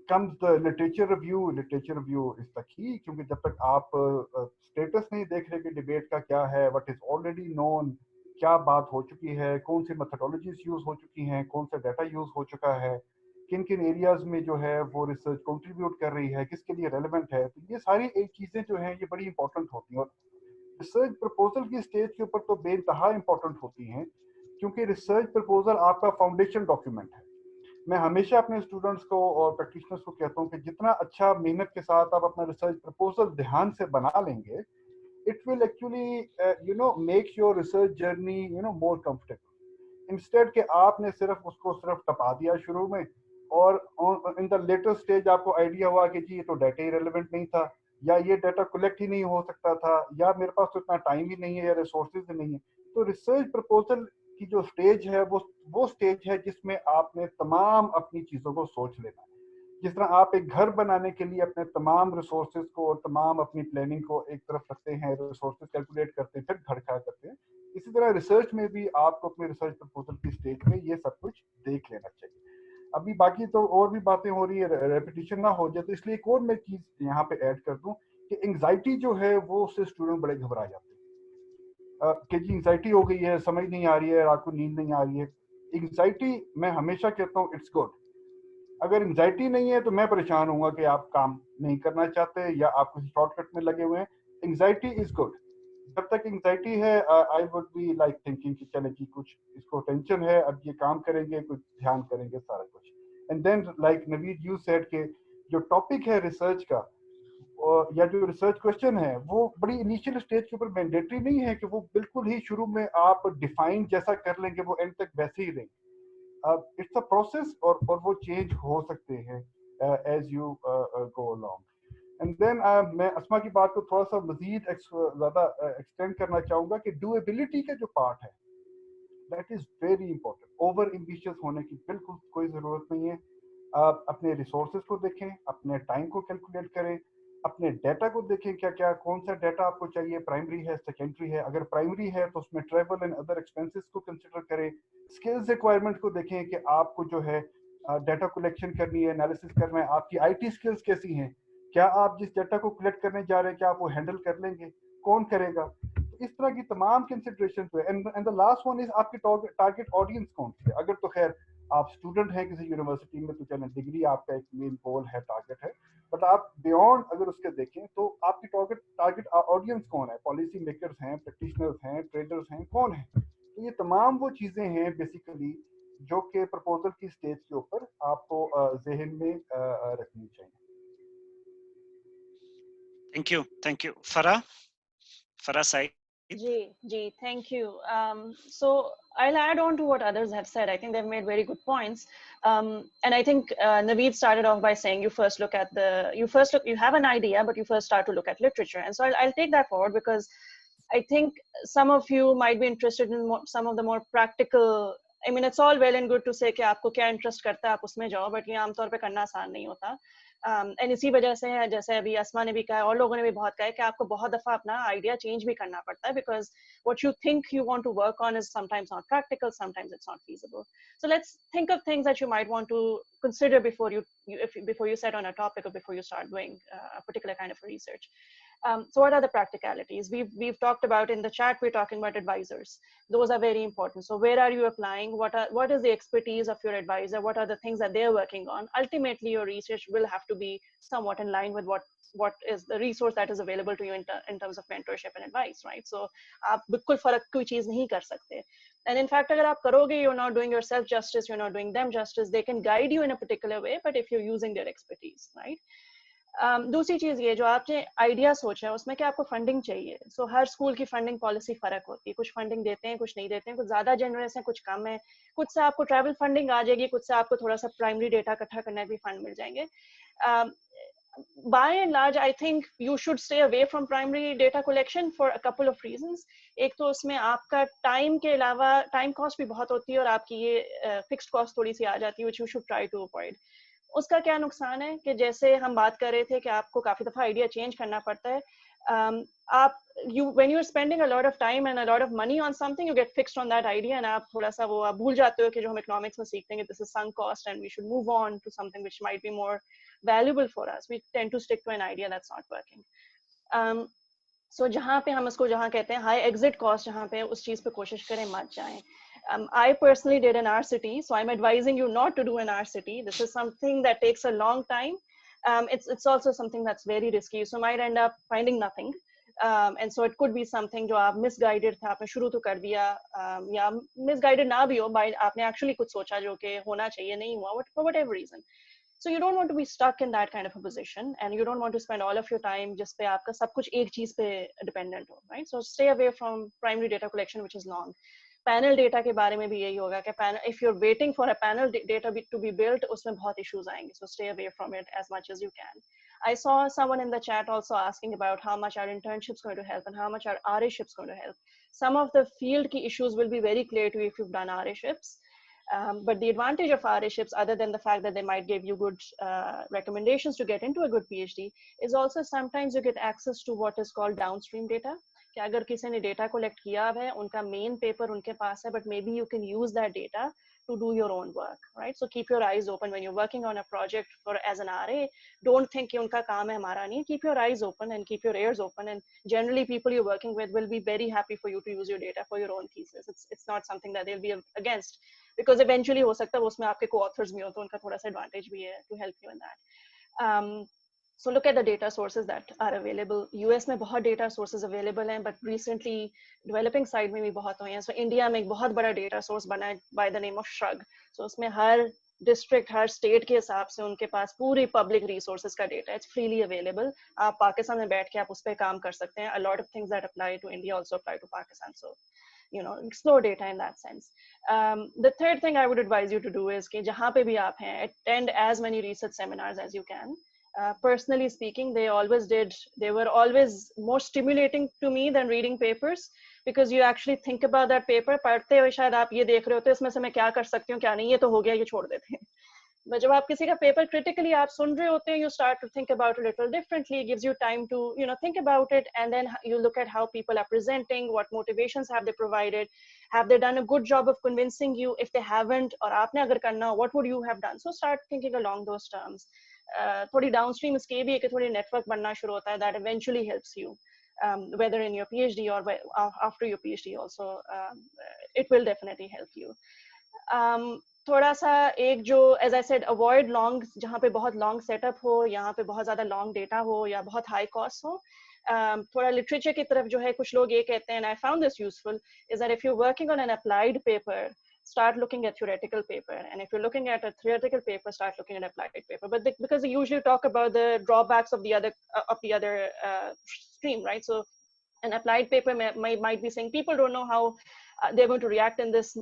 comes the literature review. Literature review is the key, क्योंकि जब तक आप स्टेटस नहीं देख रहे कि डिबेट का क्या है, व्हाट इज ऑलरेडी नोन, क्या बात हो चुकी है, कौन सी मेथोडोलॉजीज यूज हो चुकी हैं, कौन सा डाटा यूज हो चुका है, किन किन एरियाज में जो है वो रिसर्च कंट्रीब्यूट कर रही है, किसके लिए रेलेवेंट है, तो ये सारी एक चीजें जो हैं ये बड़ी इंपॉर्टेंट होती हैं। और रिसर्च प्रपोजल की स्टेज के ऊपर तो बेइंतहा इंपॉर्टेंट होती हैं, क्योंकि रिसर्च प्रपोजल आपका फाउंडेशन डॉक्यूमेंट है। मैं हमेशा अपने स्टूडेंट्स को और प्रैक्टिशनर्स को कहता हूँ कि जितना अच्छा मेहनत के साथ आप अपना रिसर्च प्रपोजल ध्यान से बना लेंगे, it will actually make your research journey more comfortable, instead कि आपने उसको सिर्फ टपा दिया शुरू में, और इन द लेटर स्टेज आपको आइडिया हुआ कि जी ये तो डाटा ही रेलेवेंट नहीं था, या ये डाटा कलेक्ट ही नहीं हो सकता था, या मेरे पास तो इतना टाइम ही नहीं है, या रिसोर्सेज ही नहीं है। तो रिसर्च प्रपोजल की जो स्टेज है वो स्टेज है जिसमें आपने तमाम अपनी चीज़ों को सोच लेना है। जिस तरह आप एक घर बनाने के लिए अपने तमाम रिसोर्सेज को और तमाम अपनी प्लानिंग को एक तरफ रखते हैं, रिसोर्सेज कैलकुलेट करते हैं, फिर घर खड़ा करते हैं, इसी तरह रिसर्च में भी आपको अपने रिसर्च प्रपोजल की स्टेज पे ये सब कुछ देख लेना चाहिए। अभी बाकी तो और भी बातें हो रही है, रेपिटेशन ना हो जाए, तो इसलिए एक और मैं चीज़ यहाँ पे ऐड कर दूँ कि एंग्जाइटी जो है वो उससे स्टूडेंट बड़े घबरा जाते हैं कि जी एंग्जाइटी हो गई है, समझ नहीं आ रही है, रात को नींद नहीं आ रही है। एंग्जाइटी मैं हमेशा कहता हूँ इट्स गुड। अगर एंग्जाइटी नहीं है तो मैं परेशान हूँगा कि आप काम नहीं करना चाहते या आप किसी शॉर्टकट में लगे हुए हैं। Anxiety is good. जब तक एंग्जाइटी है I would be like thinking कि चले जी कुछ इसको टेंशन है, अब ये काम करेंगे, कुछ ध्यान करेंगे, सारा कुछ। And then like Naveed you said के जो टॉपिक है रिसर्च का या जो रिसर्च क्वेश्चन है वो बड़ी इनिशियल स्टेज के ऊपर मैंडेटरी नहीं है कि वो बिल्कुल ही शुरू में आप डिफाइन जैसा कर लेंगे वो एंड तक वैसे ही रहेंगे। इट्स अ प्रोसेस और वो चेंज हो सकते हैं as you go along. And then मैं अस्मा की बात को थोड़ा सा मजीद ज़्यादा एक्सटेंड करना चाहूँगा कि डूएबिलिटी का जो पार्ट है that is very important. Over ambitious होने की बिल्कुल कोई ज़रूरत नहीं है। आप अपने रिसोर्सेज को देखें, अपने टाइम को कैलकुलेट करें, अपने डाटा को देखें, क्या क्या कौन सा डाटा आपको चाहिए, प्राइमरी है सेकेंडरी है। अगर प्राइमरी है तो उसमें ट्रैवल एंड अदर एक्सपेंसेस को कंसिडर करें। स्किल्स रिक्वायरमेंट को देखें कि आपको जो है डाटा कलेक्शन करनी है, एनालिसिस करना है, आपकी आईटी स्किल्स कैसी हैं, क्या आप जिस डाटा को कलेक्ट करने जा रहे हैं क्या आप वो हैंडल कर लेंगे, कौन करेगा। तो इस तरह की तमाम कंसिडरेशन है। And the last one is आपकी टारगेट ऑडियंस कौन सी है। अगर तो खैर आप स्टूडेंट हैं किसी यूनिवर्सिटी में तो चलें, डिग्री आपका एक मेन गोल है, टारगेट है, बट आप बियॉन्ड अगर उसके देखें तो आपकी टारगेट ऑडियंस कौन है, पॉलिसी मेकर्स हैं, प्रैक्टिशनर्स हैं, ट्रेडर्स हैं, कौन है। तो ये तमाम वो चीज़ें हैं बेसिकली जो कि प्रपोजल की स्टेज के ऊपर आपको जहन में रखनी चाहिए। Thank you. Farah Said. Ji, thank you. So I'll add on to what others have said. I think they've made very good points. And I think Naveed started off by saying you have an idea, but you first start to look at literature. And so I'll take that forward because I think some of you might be interested in some of the more practical. I mean, it's all well and good to say कि आपको क्या interest करता है आप उसमें जाओ, but ये आमतौर पे करना आसान नहीं होता। एंड इसी वजह से है, जैसे अभी अस्मा ने भी कहा और लोगों ने भी बहुत कहा है कि आपको बहुत दफा अपना आइडिया चेंज भी करना पड़ता है because what you think you want to work on is sometimes not practical, sometimes it's not feasible. So let's think of things that you might want to consider before you set on a topic or before you start doing a particular kind of research. So what are the practicalities? We've talked about in the chat, we're talking about advisors. Those are very important. So where are you applying? What is the expertise of your advisor? What are the things that they're working on? Ultimately, your research will have to be somewhat in line with what is the resource that is available to you in terms of mentorship and advice, right? So आप बिल्कुल फर्क कोई चीज नहीं कर सकते. And in fact, अगर आप करोगे, you're not doing yourself justice, you're not doing them justice. They can guide you in a particular way, but if you're using their expertise, right? दूसरी चीज ये जो आपने आइडिया सोचा है उसमें क्या आपको फंडिंग चाहिए. सो हर स्कूल की फंडिंग पॉलिसी फर्क होती है. कुछ फंडिंग देते हैं, कुछ नहीं देते हैं, कुछ ज्यादा जनरस है, कुछ कम है. कुछ से आपको ट्रैवल फंडिंग आ जाएगी, कुछ से आपको थोड़ा सा प्राइमरी डेटा इकट्ठा करने भी फंड मिल जाएंगे. by and large, I think you should stay away from primary data collection for a couple of reasons. एक तो उसमें आपका time के अलावा time cost भी बहुत होती है और आपकी ये fixed cost थोड़ी सी आ जाती है, which you should try to avoid. उसका क्या नुकसान है कि जैसे हम बात कर रहे थे कि आपको काफी दफा आइडिया चेंज करना पड़ता है. आप when you're spending a lot of time and a lot of money on something, you get fixed on that idea and आप थोड़ा सा वो आप भूल जाते हो कि जो हम economics में सीखते हैं, this is sunk cost and we should move on to something which might be more valuable for us. We tend to stick to an idea that's not working. So जहाँ पे हम इसको जहाँ कहते हैं high exit cost, जहाँ पे उस चीज पे कोशिश करें मत जाएं. I personally did an RCT, so I'm advising you not to do an RCT. This is something that takes a long time. It's also something that's very risky, so might end up finding nothing. And so it could be something जो आप misguided थे, आपने शुरू तो कर दिया, या misguided ना भी हो, by आपने actually कुछ सोचा जो कि होना चाहिए नहीं हुआ, for whatever reason. So you don't want to be stuck in that kind of a position, and you don't want to spend all of your time just पे आपका सब कुछ एक चीज पे dependent हो, right? So stay away from primary data collection, which is long. Panel data के बारे में भी यही होगा कि if you're waiting for a panel data to be built, उसमें बहुत issues आएंगे. So stay away from it as much as you can. I saw someone in the chat also asking about how much are internships going to help and how much are RA-ships going to help. Some of the field key issues will be very clear to you if you've done RA-ships. But the advantage of RA-ships, other than the fact that they might give you good recommendations to get into a good PhD, is also sometimes you get access to what is called downstream data. कि अगर किसी ने data collect किया है, उनका main paper उनके पास है, but maybe you can use that data to do your own work, right? So keep your eyes open when you're working on a project as an RA. Don't think कि उनका काम है हमारा नहीं. Keep your eyes open and keep your ears open, and generally people you're working with will be very happy for you to use your data for your own thesis. It's not something that they'll be against, because eventually हो सकता है उसमें आपके co-authors भी हो, तो उनका थोड़ा सा advantage भी है to help you in that. So look at the data sources that are available. US में बहुत data sources available हैं, but recently developing side में भी बहुत हुए हैं. So India में एक बहुत बड़ा data source बना है by the name of Shrug. So उसमें हर district, हर state के हिसाब से उनके पास पूरे public resources का data. It's freely available. आप पाकिस्तान में बैठ के आप उस पर काम कर सकते हैं. A lot of things that apply to India also apply to Pakistan. So explore data in that sense. The third thing I would advise you to do is कि जहाँ पे भी आप हैं, attend as many research seminars as you can. Personally speaking, they were always more stimulating to me than reading papers, because you actually think about that paper. पढ़ते हुए शायद आप ये देख रहे होते हैं इसमें से मैं क्या कर सकती हूँ क्या नहीं, ये तो हो गया, ये छोड़ देते हैं. But जब आप किसी का paper critically आप सुन रहे होते हैं, you start to think about it a little differently. It gives you time to think about it, and then you look at how people are presenting, what motivations have they provided, have they done a good job of convincing you? If they haven't, और आपने अगर करना, what would you have done? So start thinking along those terms. थोड़ी downstream इसके भी है कि थोड़ी network बनना शुरू होता है, that eventually helps you, whether in your PhD or after your PhD also. It will definitely help you. थोड़ा सा एक जो, as I said, avoid long, जहाँ पे बहुत long setup हो, यहाँ पे बहुत ज़्यादा long data हो या बहुत high cost हो. थोड़ा literature की तरफ जो है, कुछ लोग ये कहते हैं, and I found this useful, is that if you're working on an applied paper, start looking at theoretical paper, and if you're looking at a theoretical paper, start looking at applied paper. But because they usually talk about the drawbacks of the other stream, right? So an applied paper might be saying people don't know how they're going to react in this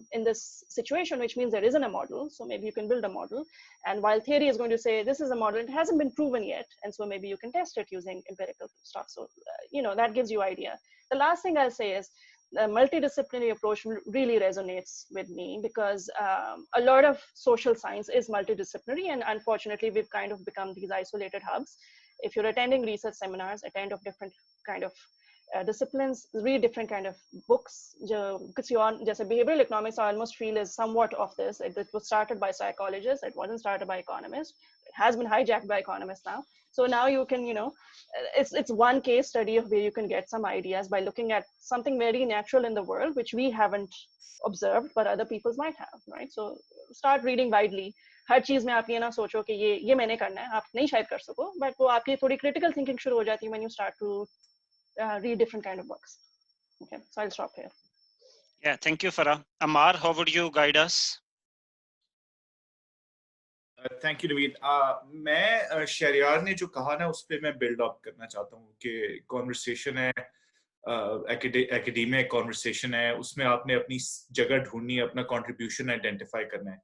situation, which means there isn't a model. So maybe you can build a model. And while theory is going to say this is a model, it hasn't been proven yet, and so maybe you can test it using empirical stuff. So that gives you idea. The last thing I'll say is the multidisciplinary approach really resonates with me, because a lot of social science is multidisciplinary, and unfortunately we've kind of become these isolated hubs. If you're attending research seminars, attend of different kind of disciplines, read different kind of books. Jैसे behavioral economics, I almost feel is somewhat of this. It was started by psychologists. It wasn't started by economists. It has been hijacked by economists now. So now you can, it's one case study of where you can get some ideas by looking at something very natural in the world, which we haven't observed, but other peoples might have, right? So start reading widely. हर चीज में आप ये ना सोचो कि ये मैंने करना है, आप नहीं शायद कर सको, but वो आपकी थोड़ी critical thinking शुरू हो जाती है when you start to read different kind of books. Okay, so I'll stop here. Yeah, thank you, Farah. Amar, how would you guide us? Thank you, Naveed. मैं शहरियार ने जो कहा ना, उस पे मैं build up करना चाहता हूँ कि conversation है, academic conversation है, उसमें आपने अपनी जगह ढूंढनी है, अपना contribution identify करना है.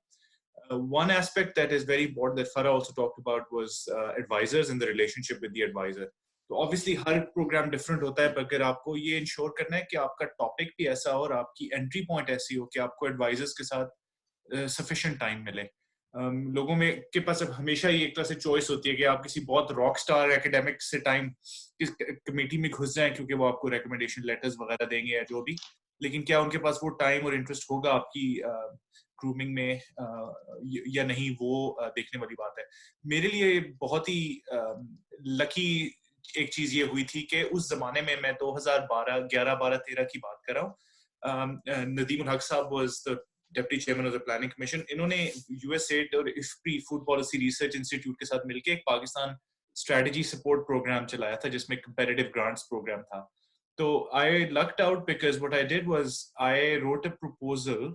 one aspect that is very important that Farah also talked about was advisors and the relationship with the advisor. तो obviously हर प्रोग्राम डिफरेंट होता है, पर अगर आपको ये इंश्योर करना है कि आपका टॉपिक भी ऐसा हो और आपकी एंट्री पॉइंट ऐसी हो कि आपको एडवाइजर्स के साथ सफिशिएंट टाइम मिले. लोगों में के पास अब हमेशा ये एक तरह से चॉइस होती है कि आप किसी बहुत रॉक स्टार एकेडमिक से टाइम किस कमेटी में घुस जाएं क्योंकि वो आपको रिकमेंडेशन लेटर्स वगैरह देंगे या जो भी, लेकिन क्या उनके पास वो टाइम और इंटरेस्ट होगा आपकी ग्रूमिंग में या नहीं, वो देखने वाली बात है. मेरे लिए बहुत ही लकी एक चीज ये हुई थी कि उस जमाने में मैं 2012, 11, 12, 13 की बात कर रहा हूँ. नदीम उल हक साहब was the deputy chairman of the planning commission. इन्होंने यूएसएड और इफ्पी फूड पॉलिसी रिसर्च इंस्टीट्यूट के साथ मिलकर एक पाकिस्तान स्ट्रेटजी सपोर्ट प्रोग्राम चलाया था जिसमें कंपैरेटिव ग्रांट्स प्रोग्राम था. तो I lucked out because what I did was I wrote a proposal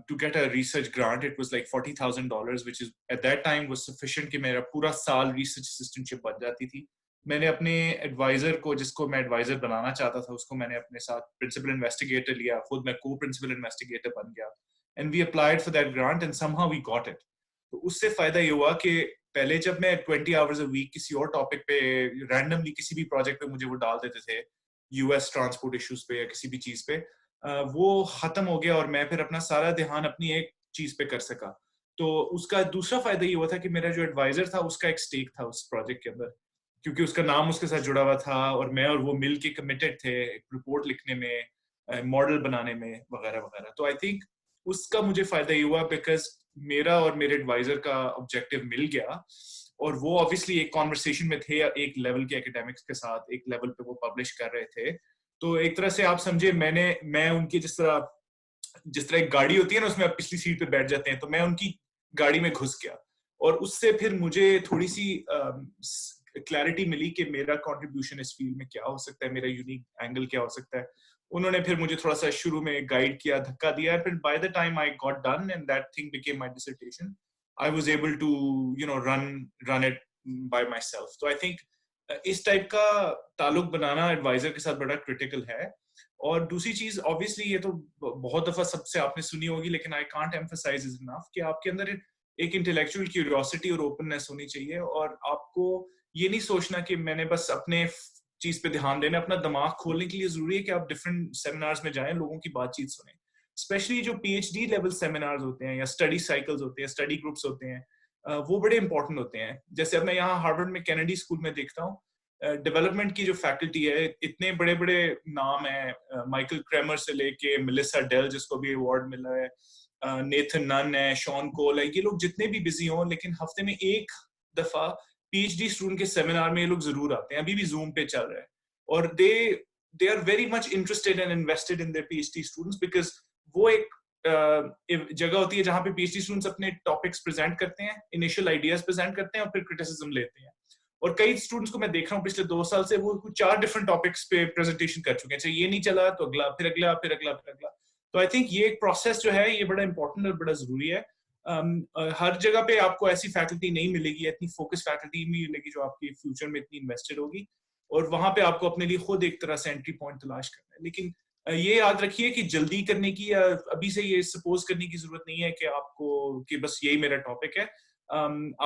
to get a research grant. It was like $40,000, which is at that time was sufficient कि मेरा पूरा साल research assistantship बन जाती थी. मैंने अपने एडवाइजर को, जिसको मैं एडवाइजर बनाना चाहता था, उसको मैंने अपने साथ प्रिंसिपल इन्वेस्टिगेटर लिया, खुद मैं को प्रिंसिपल इन्वेस्टिगेटर बन गया, and we applied for that grant and somehow we got it. तो उससे फायदा ये हुआ कि पहले जब मैं 20 आवर्स अ वीक किसी और टॉपिक पे रैंडमली किसी भी प्रोजेक्ट पे मुझे वो डाल देते थे, यूएस ट्रांसपोर्ट इश्यूज पे या किसी भी चीज पे, वो खत्म हो गया और मैं फिर अपना सारा ध्यान अपनी एक चीज पे कर सका. तो उसका दूसरा फायदा ये हुआ था कि मेरा जो एडवाइजर था उसका एक स्टेक था उस प्रोजेक्ट के अंदर, क्योंकि उसका नाम उसके साथ जुड़ा हुआ था और मैं और वो मिल के कमिटेड थे एक रिपोर्ट लिखने में, मॉडल बनाने में वगैरह वगैरह. तो आई थिंक उसका मुझे फायदा ये हुआ बिकॉज मेरा और मेरे एडवाइजर का ऑब्जेक्टिव मिल गया और वो ऑब्वियसली एक कॉन्वर्सेशन में थे एक लेवल के एकेडमिक्स के साथ, एक लेवल पे वो पब्लिश कर रहे थे. तो एक तरह से आप समझे मैं उनकी जिस तरह एक गाड़ी होती है ना, उसमें आप पिछली सीट पे बैठ जाते हैं, तो मैं उनकी गाड़ी में घुस गया और उससे फिर मुझे थोड़ी सी क्लैरिटी मिली कि मेरा कंट्रीब्यूशन इस फील्ड में क्या हो सकता है, मेरा यूनिक एंगल क्या हो सकता है. उन्होंने फिर मुझे थोड़ा सा शुरू में गाइड किया, धक्का दिया, फिर by the time I got done and that thing became my dissertation, I was able to run it by my self. तो आई थिंक इस टाइप का ताल्लुक बनाना एडवाइजर के साथ बड़ा क्रिटिकल है. और दूसरी चीज ऑब्वियसली ये तो बहुत दफा सबसे आपने सुनी होगी, लेकिन आई कांट एम्फसाइज इनफ कि आपके अंदर एक इंटेलेक्चुअल क्यूरियोसिटी और ओपननेस होनी चाहिए और आपको ये नहीं सोचना कि मैंने बस अपने चीज पे ध्यान देना. अपना दिमाग खोलने के लिए जरूरी है कि आप डिफरेंट सेमिनार्स में जाएं, लोगों की बातचीत सुने, स्पेशली जो पीएचडी लेवल सेमिनार्स होते हैं या स्टडी साइकिल्स होते हैं, स्टडी ग्रुप्स होते हैं, वो बड़े इंपॉर्टेंट होते हैं. जैसे अब मैं यहाँ हार्वर्ड में कैनेडी स्कूल में देखता हूँ, डेवलपमेंट की जो फैकल्टी है, इतने बड़े बड़े नाम हैं, माइकल क्रेमर से लेके मेलिसा डेल जिसको भी अवार्ड मिला है, नेथन नन है, शॉन कोल है, ये लोग जितने भी बिजी हों लेकिन हफ्ते में एक दफा पीएचडी स्टूडेंट के सेमिनार में ये लोग जरूर आते हैं. अभी भी जूम पे चल रहा है और they are very much interested and invested in their PhD students because वो एक जगह होती है जहाँ पे पीएचडी स्टूडेंट्स अपने टॉपिक्स प्रेजेंट करते हैं, इनिशियल आइडियाज प्रेजेंट करते हैं और फिर क्रिटिसिज्म लेते हैं. और कई स्टूडेंट्स को मैं देख रहा हूँ पिछले 2 साल से, वो 4 डिफरेंट टॉपिक्स पे प्रेजेंटेशन कर चुके हैं. अच्छा ये नहीं चला तो अगला, फिर अगला, फिर अगला, फिर अगला. तो आई थिंक ये एक प्रोसेस जो है ये बड़ा इंपॉर्टेंट और बड़ा जरूरी है. हर जगह पे आपको ऐसी फैकल्टी नहीं मिलेगी, इतनी फोकस फैकल्टी नहीं मिलेगी जो आपके फ्यूचर में इतनी इन्वेस्टेड होगी, और वहां पे आपको अपने लिए खुद एक तरह से एंट्री पॉइंट तलाश करना है. लेकिन ये याद रखिए कि जल्दी करने की या अभी से ये सपोज करने की जरूरत नहीं है कि आपको कि बस यही मेरा टॉपिक है.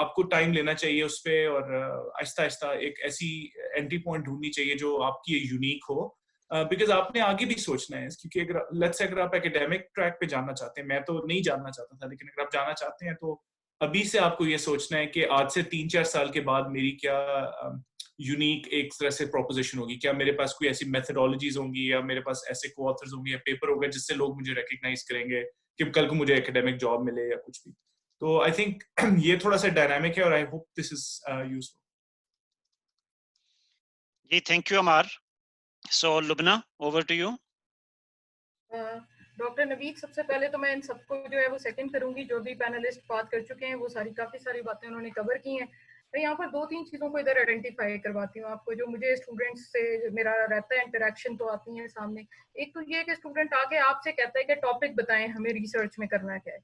आपको टाइम लेना चाहिए उस पर और आहिस्ता आहिस्ता एक ऐसी एंट्री पॉइंट ढूंढनी चाहिए जो आपकी यूनिक हो, बिकॉज आपने आगे भी सोचना है. क्योंकि अगर आप एकेडमिक ट्रैक पे जाना चाहते हैं, मैं तो नहीं जानना चाहता था, लेकिन अगर आप जाना चाहते हैं तो अभी से आपको ये सोचना है कि आज से 3-4 साल के बाद मेरी क्या यूनिक एक तरह से प्रोपोजिशन होगी, क्या मेरे पास कोई ऐसी मेथडोलॉजीज होंगी या मेरे पास ऐसे को-ऑथर्स होंगे या पेपर होगा जिससे लोग मुझे रिकग्नाइज करेंगे कि कल को मुझे एकेडमिक जॉब मिले या कुछ भी. तो आई थिंक ये थोड़ा सा डायनामिक है और I hope this is useful. जी, thank you Amar. So Lubna, over to you. Doctor Naveed, सबसे पहले तो मैं इन सबको जो है वो सेकंड करूंगी. जो भी पैनलिस्ट बात कर चुके हैं वो काफी सारी बातें उन्होंने कवर की हैं. मैं यहाँ पर 2-3 चीज़ों को इधर आइडेंटिफाई करवाती हूँ आपको, जो मुझे स्टूडेंट्स से मेरा रहता है इंटरेक्शन तो आती है सामने. एक तो ये कि स्टूडेंट आके आपसे कहता है कि टॉपिक बताएं हमें रिसर्च में करना क्या है.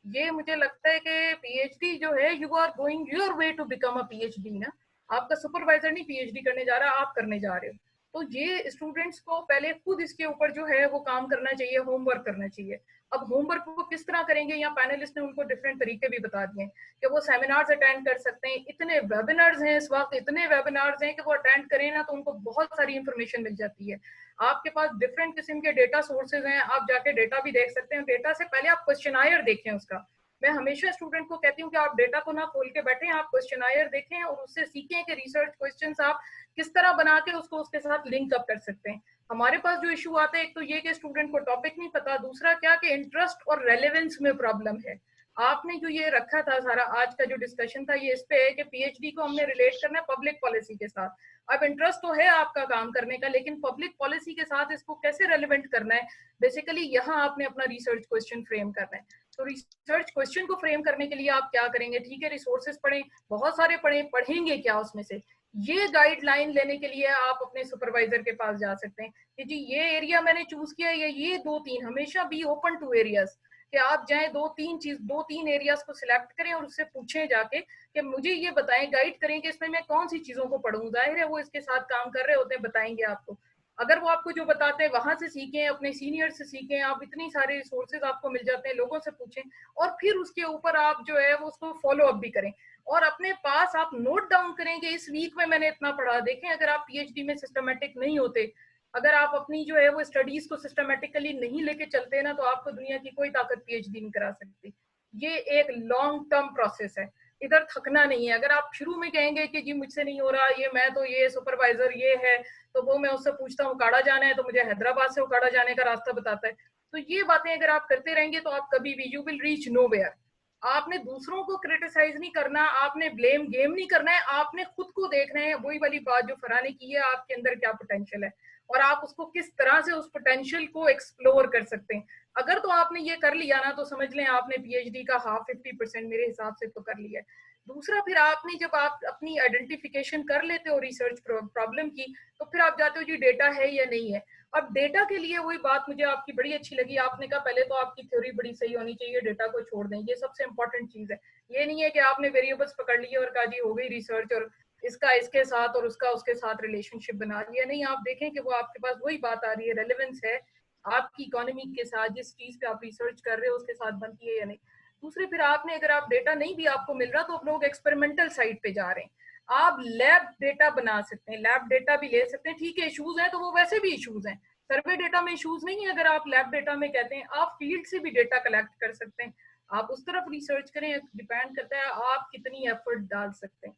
ये मुझे लगता है कि पीएचडी जो है, you are going your way to become a PhD ना. आपका सुपरवाइजर नहीं पीएचडी करने जा रहा, आप करने जा रहे हो. तो ये स्टूडेंट्स को पहले खुद इसके ऊपर जो है वो काम करना चाहिए, होमवर्क करना चाहिए। अब होमवर्क को किस तरह करेंगे, या पैनलिस्ट ने उनको डिफरेंट तरीके भी बता दिए कि वो सेमिनार्स अटेंड कर सकते हैं। इतने वेबिनार्स हैं इस वक्त, इतने वेबिनार्स हैं कि वो अटेंड करें ना तो उनको बहुत सारी इंफॉर्मेशन मिल जाती है। आपके पास डिफरेंट किस्म के डेटा सोर्सेज हैं, आप जाके डेटा भी देख सकते हैं। डेटा से पहले आप क्वेश्चनायर देखें उसका। मैं हमेशा स्टूडेंट को कहती हूँ कि आप डेटा को ना खोल के बैठें, आप क्वेश्चनायर देखें और उससे सीखें कि रिसर्च क्वेश्चंस आप किस तरह बना के उसको उसके साथ लिंक अप कर सकते हैं। हमारे पास जो इशू आता है, एक तो ये कि स्टूडेंट को टॉपिक नहीं पता, दूसरा क्या कि इंटरेस्ट और रेलेवेंस में प्रॉब्लम है। आपने जो ये रखा था सारा आज का जो डिस्कशन था, ये इस पे है कि पीएचडी को हमने रिलेट करना है पब्लिक पॉलिसी के साथ। अब इंटरेस्ट तो है आपका काम करने का, लेकिन पब्लिक पॉलिसी के साथ इसको कैसे रेलेवेंट करना है, बेसिकली यहाँ आपने अपना रिसर्च क्वेश्चन फ्रेम करना है। तो रिसर्च क्वेश्चन को फ्रेम करने के लिए आप क्या करेंगे, ठीक है रिसोर्सेज पढ़ें, बहुत सारे पढ़ें, पढ़ेंगे क्या उसमें से, ये गाइडलाइन लेने के लिए आप अपने सुपरवाइजर के पास जा सकते हैं कि जी ये एरिया मैंने चूज किया है, ये 2-3, हमेशा बी ओपन टू एरियाज, कि आप जाएं 2-3 एरियाज को सिलेक्ट करें और उससे पूछें जाके कि मुझे ये बताएं, गाइड करें कि इसमें मैं कौन सी चीजों को पढ़ूं। जाहिर है वो इसके साथ काम कर रहे होते हैं, बताएंगे आपको। अगर वो आपको जो बताते हैं वहां से सीखें, अपने सीनियर से सीखें, आप इतनी सारे रिसोर्सेज आपको मिल जाते हैं, लोगों से पूछें और फिर उसके ऊपर आप जो है वो उसको फॉलो अप भी करें और अपने पास आप नोट डाउन करें कि इस वीक में मैंने इतना पढ़ा। देखें अगर आप पीएचडी में सिस्टमेटिक नहीं होते, अगर आप अपनी जो है वो स्टडीज को सिस्टमेटिकली नहीं लेके चलते ना, तो आपको दुनिया की कोई ताकत पीएचडी नहीं करा सकती। ये एक लॉन्ग टर्म प्रोसेस है, इधर थकना नहीं है। अगर आप शुरू में कहेंगे कि जी मुझसे नहीं हो रहा, ये मैं तो ये सुपरवाइजर ये है, तो वो मैं उससे पूछता हूँ उकाड़ा जाना है तो मुझे हैदराबाद से उकाड़ा जाने का रास्ता बताता है, तो ये बातें अगर आप करते रहेंगे तो आप कभी भी यू विल रीच नोवेयर। आपने दूसरों को क्रिटिसाइज नहीं करना, आपने ब्लेम गेम नहीं करना है, आपने खुद को देखना है। वही वाली बात जो फरहान ने की है, आपके अंदर क्या पोटेंशियल है और आप उसको किस तरह से उस पोटेंशियल को एक्सप्लोर कर सकते हैं। अगर तो आपने ये कर लिया ना, तो समझ लें आपने पीएचडी का 50% मेरे हिसाब से तो कर लिया है। दूसरा, फिर आपने जब आप अपनी आइडेंटिफिकेशन कर लेते हो रिसर्च प्रॉब्लम की, तो फिर आप जाते हो जी डेटा है या नहीं है। अब डेटा के लिए वही बात मुझे आपकी बड़ी अच्छी लगी, आपने कहा पहले तो आपकी थ्योरी बड़ी सही होनी चाहिए, डेटा को छोड़ दें, ये सबसे इंपॉर्टेंट चीज है। ये नहीं है कि आपने वेरिएबल्स पकड़ लिए और कहा जी हो गई रिसर्च और इसका इसके साथ और उसका उसके साथ रिलेशनशिप बना लिया। नहीं, आप देखें कि वो आपके पास वही बात आ रही है, रेलेवेंस है आपकी इकोनॉमी के साथ, जिस चीज पे आप रिसर्च कर रहे हो उसके साथ बनती है या नहीं। दूसरे, फिर आपने अगर आप डेटा नहीं भी आपको मिल रहा, तो आप लोग एक्सपेरिमेंटल साइट पे जा रहे हैं, आप लैब डेटा बना सकते हैं, लैब डेटा भी ले सकते हैं। ठीक है इशूज हैं तो वो वैसे भी इशूज हैं, सर्वे डेटा में इशूज नहीं है। अगर आप लैब डेटा में कहते हैं, आप फील्ड से भी डेटा कलेक्ट कर सकते हैं, आप उस तरफ रिसर्च करें। डिपेंड करता है आप कितनी एफर्ट डाल सकते हैं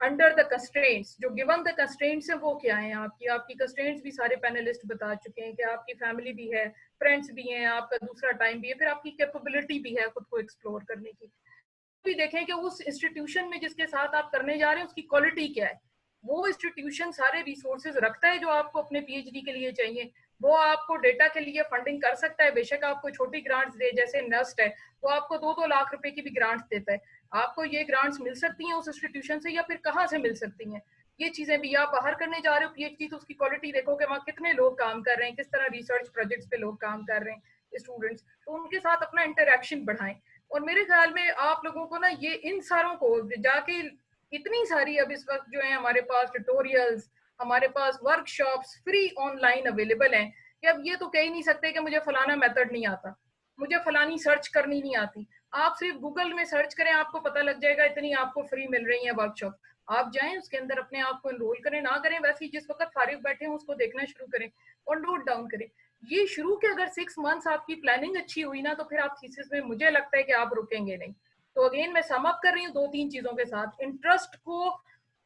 अंडर द कंस्ट्रेंट्स। जो गिवन द कंस्ट्रेंट्स है वो क्या है आपकी कंस्ट्रेंट्स भी सारे पैनलिस्ट बता चुके हैं कि आपकी फैमिली भी है, फ्रेंड्स भी हैं, आपका दूसरा टाइम भी है, फिर आपकी कैपेबिलिटी भी है खुद को एक्सप्लोर करने की। भी देखें कि उस इंस्टीट्यूशन में जिसके साथ आप करने जा रहे हैं उसकी क्वालिटी क्या है। वो इंस्टीट्यूशन सारे रिसोर्सेज रखता है जो आपको अपने पीएचडी के लिए चाहिए, वो आपको डेटा के लिए फंडिंग कर सकता है। बेशक आपको छोटी ग्रांट्स दे, जैसे नस्ट है वो आपको 2-2 लाख रुपए की भी ग्रांट्स देता है, आपको ये ग्रांट्स मिल सकती हैं उस इंस्टीट्यूशन से, या फिर कहाँ से मिल सकती हैं ये चीजें भी। आप बाहर करने जा रहे हो पीएचडी तो उसकी क्वालिटी देखो कि वहाँ कितने लोग काम कर रहे हैं, किस तरह रिसर्च प्रोजेक्ट्स पे लोग काम कर रहे हैं स्टूडेंट्स, तो उनके साथ अपना इंटरेक्शन बढ़ाएं। और मेरे ख्याल में आप लोगों को ना ये इन सारों को जाके इतनी सारी अब इस वक्त जो है हमारे पास ट्यूटोरियल्स, हमारे पास वर्कशॉप्स फ्री ऑनलाइन अवेलेबल हैं कि अब ये तो कह ही नहीं सकते कि मुझे फलाना मेथड नहीं आता, मुझे फलानी सर्च करनी नहीं आती। आप सिर्फ गूगल में सर्च करें, आपको पता लग जाएगा, इतनी आपको फ्री मिल रही है वर्कशॉप। आप जाएं उसके अंदर अपने आप को एनरोल करें, ना करें वैसे ही जिस वक्त फारिग बैठे हैं उसको देखना शुरू करें और नोट डाउन करें। ये शुरू के अगर 6 मंथ्स आपकी प्लानिंग अच्छी हुई ना, तो फिर आप थीसिस में मुझे लगता है कि आप रुकेंगे नहीं। तो अगेन मैं सम अप कर रही हूँ 2-3 चीजों के साथ। इंटरेस्ट को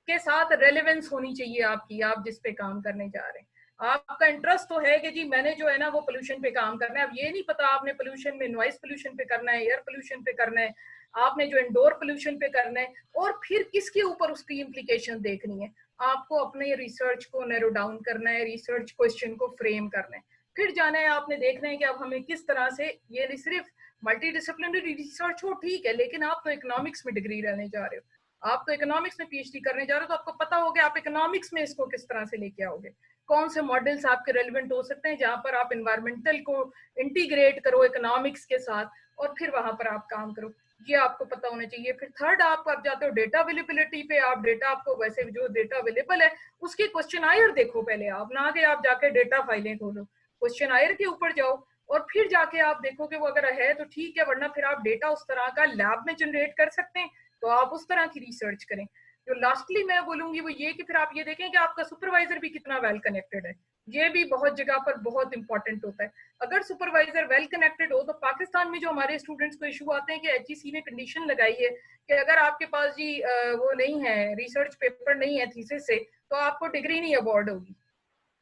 के साथ रेलेवेंस होनी चाहिए आपकी, आप जिस पे काम करने जा रहे हैं। आपका इंटरेस्ट तो है कि जी मैंने जो है ना वो पोल्यूशन पे काम करना है। अब ये नहीं पता आपने पोल्यूशन में नॉइस पोल्यूशन पे करना है, एयर पोल्यूशन पे करना है, आपने जो इंडोर पोल्यूशन पे करना है, और फिर किसके ऊपर उसकी इम्प्लीकेशन देखनी है। आपको अपने रिसर्च को नैरो डाउन करना है, रिसर्च क्वेश्चन को फ्रेम करना है, फिर जाना है आपने देखना है कि अब हमें किस तरह से, ये सिर्फ मल्टी डिसिप्लिनरी रिसर्च हो ठीक है, लेकिन आप तो इकोनॉमिक्स में डिग्री लेने जा रहे हो, आप तो इकोनॉमिक्स में पीएचडी करने जा रहे हो, तो आपको पता होगा आप इकोनॉमिक्स में इसको किस तरह से लेके आओगे, कौन से मॉडल्स आपके रेलिवेंट हो सकते हैं जहां पर आप एनवायरमेंटल को इंटीग्रेट करो इकोनॉमिक्स के साथ और फिर वहां पर आप काम करो। ये आपको पता होना चाहिए। फिर थर्ड आप जाते हो डेटा अवेलेबिलिटी पे, आप डेटा आपको वैसे जो डेटा अवेलेबल है उसके क्वेश्चन आयर देखो पहले, आप ना के आप जाके डेटा फाइलें खोलो, क्वेश्चन आयर के ऊपर जाओ और फिर जाके आप देखो कि वो अगर है तो ठीक है, वरना फिर आप डेटा उस तरह का लैब में जनरेट कर सकते हैं तो आप उस तरह की रिसर्च करें। जो लास्टली मैं बोलूंगी वो ये कि फिर आप ये देखें कि आपका सुपरवाइजर भी कितना वेल कनेक्टेड है, ये भी बहुत जगह पर बहुत इंपॉर्टेंट होता है। अगर सुपरवाइजर वेल कनेक्टेड हो तो पाकिस्तान में जो हमारे स्टूडेंट्स को इशू आते हैं कि एचईसी ने कंडीशन लगाई है कि अगर आपके पास जी वो नहीं है, रिसर्च पेपर नहीं है थीसिस से, तो आपको डिग्री नहीं अवार्ड होगी।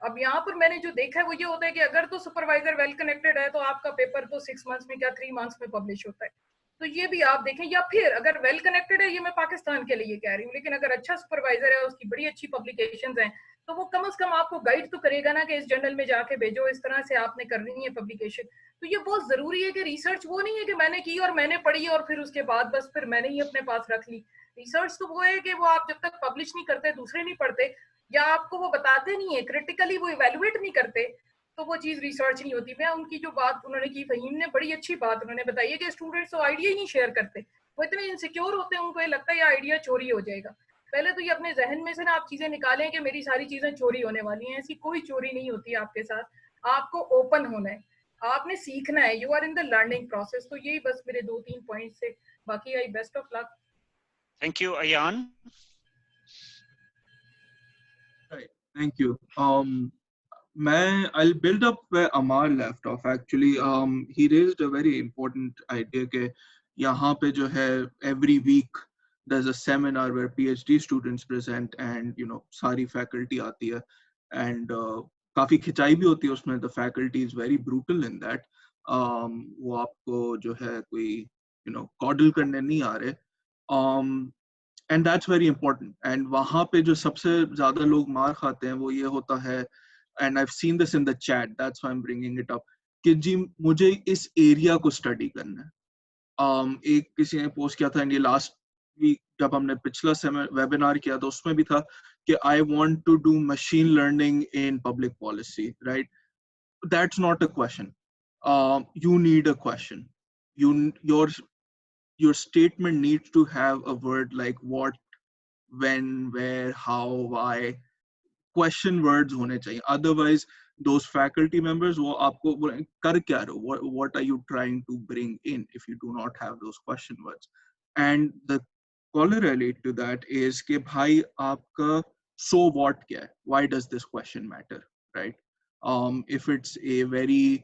अब यहाँ पर मैंने जो देखा है वो ये होता है कि अगर तो सुपरवाइजर वेल कनेक्टेड है तो आपका पेपर तो 6 मंथ्स में क्या 3 मंथ्स में पब्लिश होता है। तो ये भी आप देखें, या फिर अगर वेल कनेक्टेड है, ये मैं पाकिस्तान के लिए कह रही हूँ, लेकिन अगर अच्छा सुपरवाइजर है, उसकी बड़ी अच्छी पब्लिकेशंस हैं, तो वो कम से कम आपको गाइड तो करेगा ना कि इस जर्नल में जाके भेजो, इस तरह से आपने करनी है पब्लिकेशन। तो ये बहुत जरूरी है कि रिसर्च वो नहीं है कि मैंने की और मैंने पढ़ी और फिर उसके बाद बस फिर मैंने ही अपने पास रख ली। रिसर्च तो वो है कि वो आप जब तक पब्लिश नहीं करते, दूसरे नहीं पढ़ते, या आपको वो बताते नहीं है, क्रिटिकली वो इवेलुएट नहीं करते, तो वो चीज रिसर्च नहीं होती। मैं उनकी जो बात उन्होंने की, फहीम ने बड़ी अच्छी बात उन्होंने बताई है कि स्टूडेंट्स तो आइडिया ही नहीं शेयर करते, वो इतने इनसिक्योर होते हैं, उनको ये लगता है ये आइडिया चोरी हो जाएगा। पहले तो ये अपने जहन में से ना आप चीजें निकालें कि मेरी सारी चीजें चोरी होने वाली हैं, ऐसी कोई चोरी नहीं होती है आपके साथ। आपको ओपन होना है, आपने सीखना है, you are in the learning process. तो यही बस मेरे 2-3 पॉइंट से, बाकी I best of luck. Thank you, Ayan. Right. Thank you. I'll build up where Amar left off. Actually, he raised a very important idea कि यहाँ पे जो है every week there's a seminar where PhD students present and सारी faculty आती है and काफी खिंचाई भी होती है उसमें. The faculty is very brutal in that. वो आपको जो है कोई coddle करने नहीं आ रहे. And that's very important. And वहाँ पे जो सबसे ज़्यादा लोग मार खाते हैं वो ये होता है, and I've seen this in the chat, that's why I'm bringing it up, कि जी मुझे इस एरिया को स्टडी करना है. एक किसी ने पोस्ट किया था ये लास्ट वीक जब हमने पिछला वेबिनार किया था, उसमें भी था कि I want to do machine learning in public policy, right? That's not a question. You need a question. Your statement needs to have a word like what, when, where, how, why. Question words होने चाहिए. Otherwise, those faculty members वो आपको कर क्या रहे हो? What are you trying to bring in if you do not have those question words? And the corollary to that is कि भाई आपका so what क्या है? Why does this question matter, right? If it's a very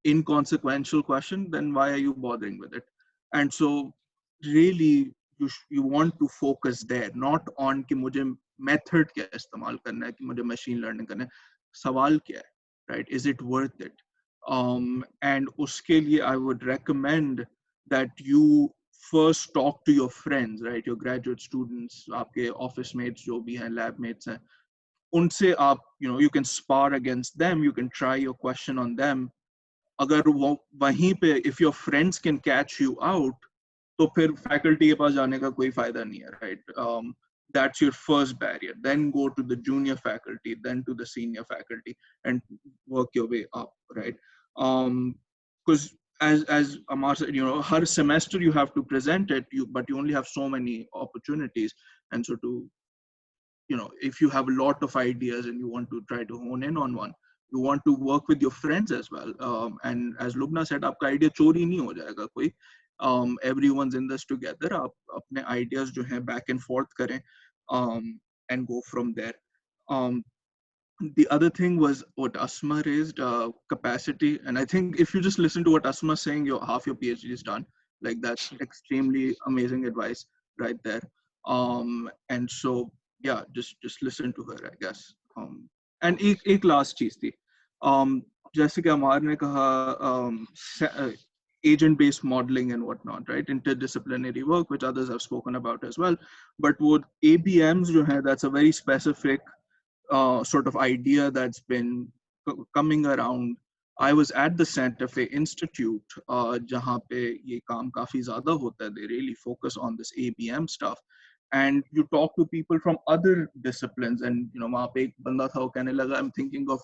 inconsequential question, then why are you bothering with it? And so really you want to focus there, not on कि मुझे method क्या इस्तेमाल करना है, कि मुझे machine learning करना है. सवाल क्या है, right? Is it worth it? And उसके लिए I would recommend that you first talk to your friends, right? Your graduate students, आपके office mates जो भी हैं, lab mates हैं, उनसे आप you can spar against them, you can try your question on them. अगर वो वहीं पे if your friends can catch you out, तो फिर faculty के पास जाने का कोई फायदा नहीं है, right? That's your first barrier. Then go to the junior faculty, then to the senior faculty, and work your way up, right? Because as Amar said, her semester you have to present it, but you only have so many opportunities, and so to if you have a lot of ideas and you want to try to hone in on one, you want to work with your friends as well. And as Lubna said, आपका idea चोरी नहीं हो जाएगा कोई. Everyone's in this together. आप अपने ideas जो हैं back and forth करें, and go from there. The other thing was what Asma raised, capacity. And I think if you just listen to what Asma is saying, half your PhD is done. Like that's extremely amazing advice right there. And so yeah, just listen to her, I guess. And एक last चीज थी, जैसे कि अमार ने कहा, agent-based modeling and whatnot, right? Interdisciplinary work, which others have spoken about as well. But what ABMs जो है, that's a very specific sort of idea that's been coming around. I was at the Santa Fe Institute, जहाँ पे ये काम काफी ज़्यादा होता है. They really focus on this ABM stuff. And you talk to people from other disciplines, and वहाँ पे एक बंदा था, वो कहने लगा, I'm thinking of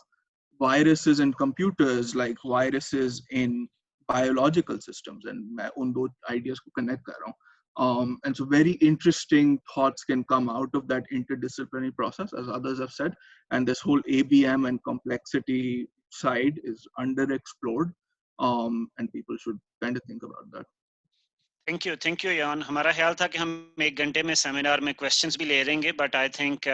viruses in computers, like viruses in biological systems, and मैं उन दो ideas को connect कर रहा हूँ. And so very interesting thoughts can come out of that interdisciplinary process, as others have said, and this whole ABM and complexity side is underexplored, and people should kind of think about that. Thank you यान. हमारा ख्याल था कि हम 1 घंटे में seminar में questions भी ले लेंगे, but I think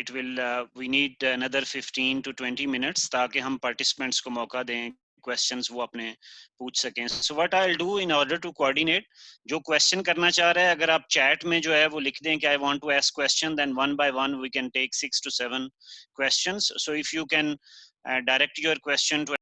it will we need another 15 to 20 minutes ताकि हम पार्टिसिपेंट्स को मौका दें क्वेश्चंस वो अपने पूछ सकें. So what I will do in order to coordinate, जो क्वेश्चन करना चाह रहे हैं अगर आप चैट में जो है वो लिख दें कि I want to ask question, then one by one we can take 6 to 7 questions. So if you can direct your question to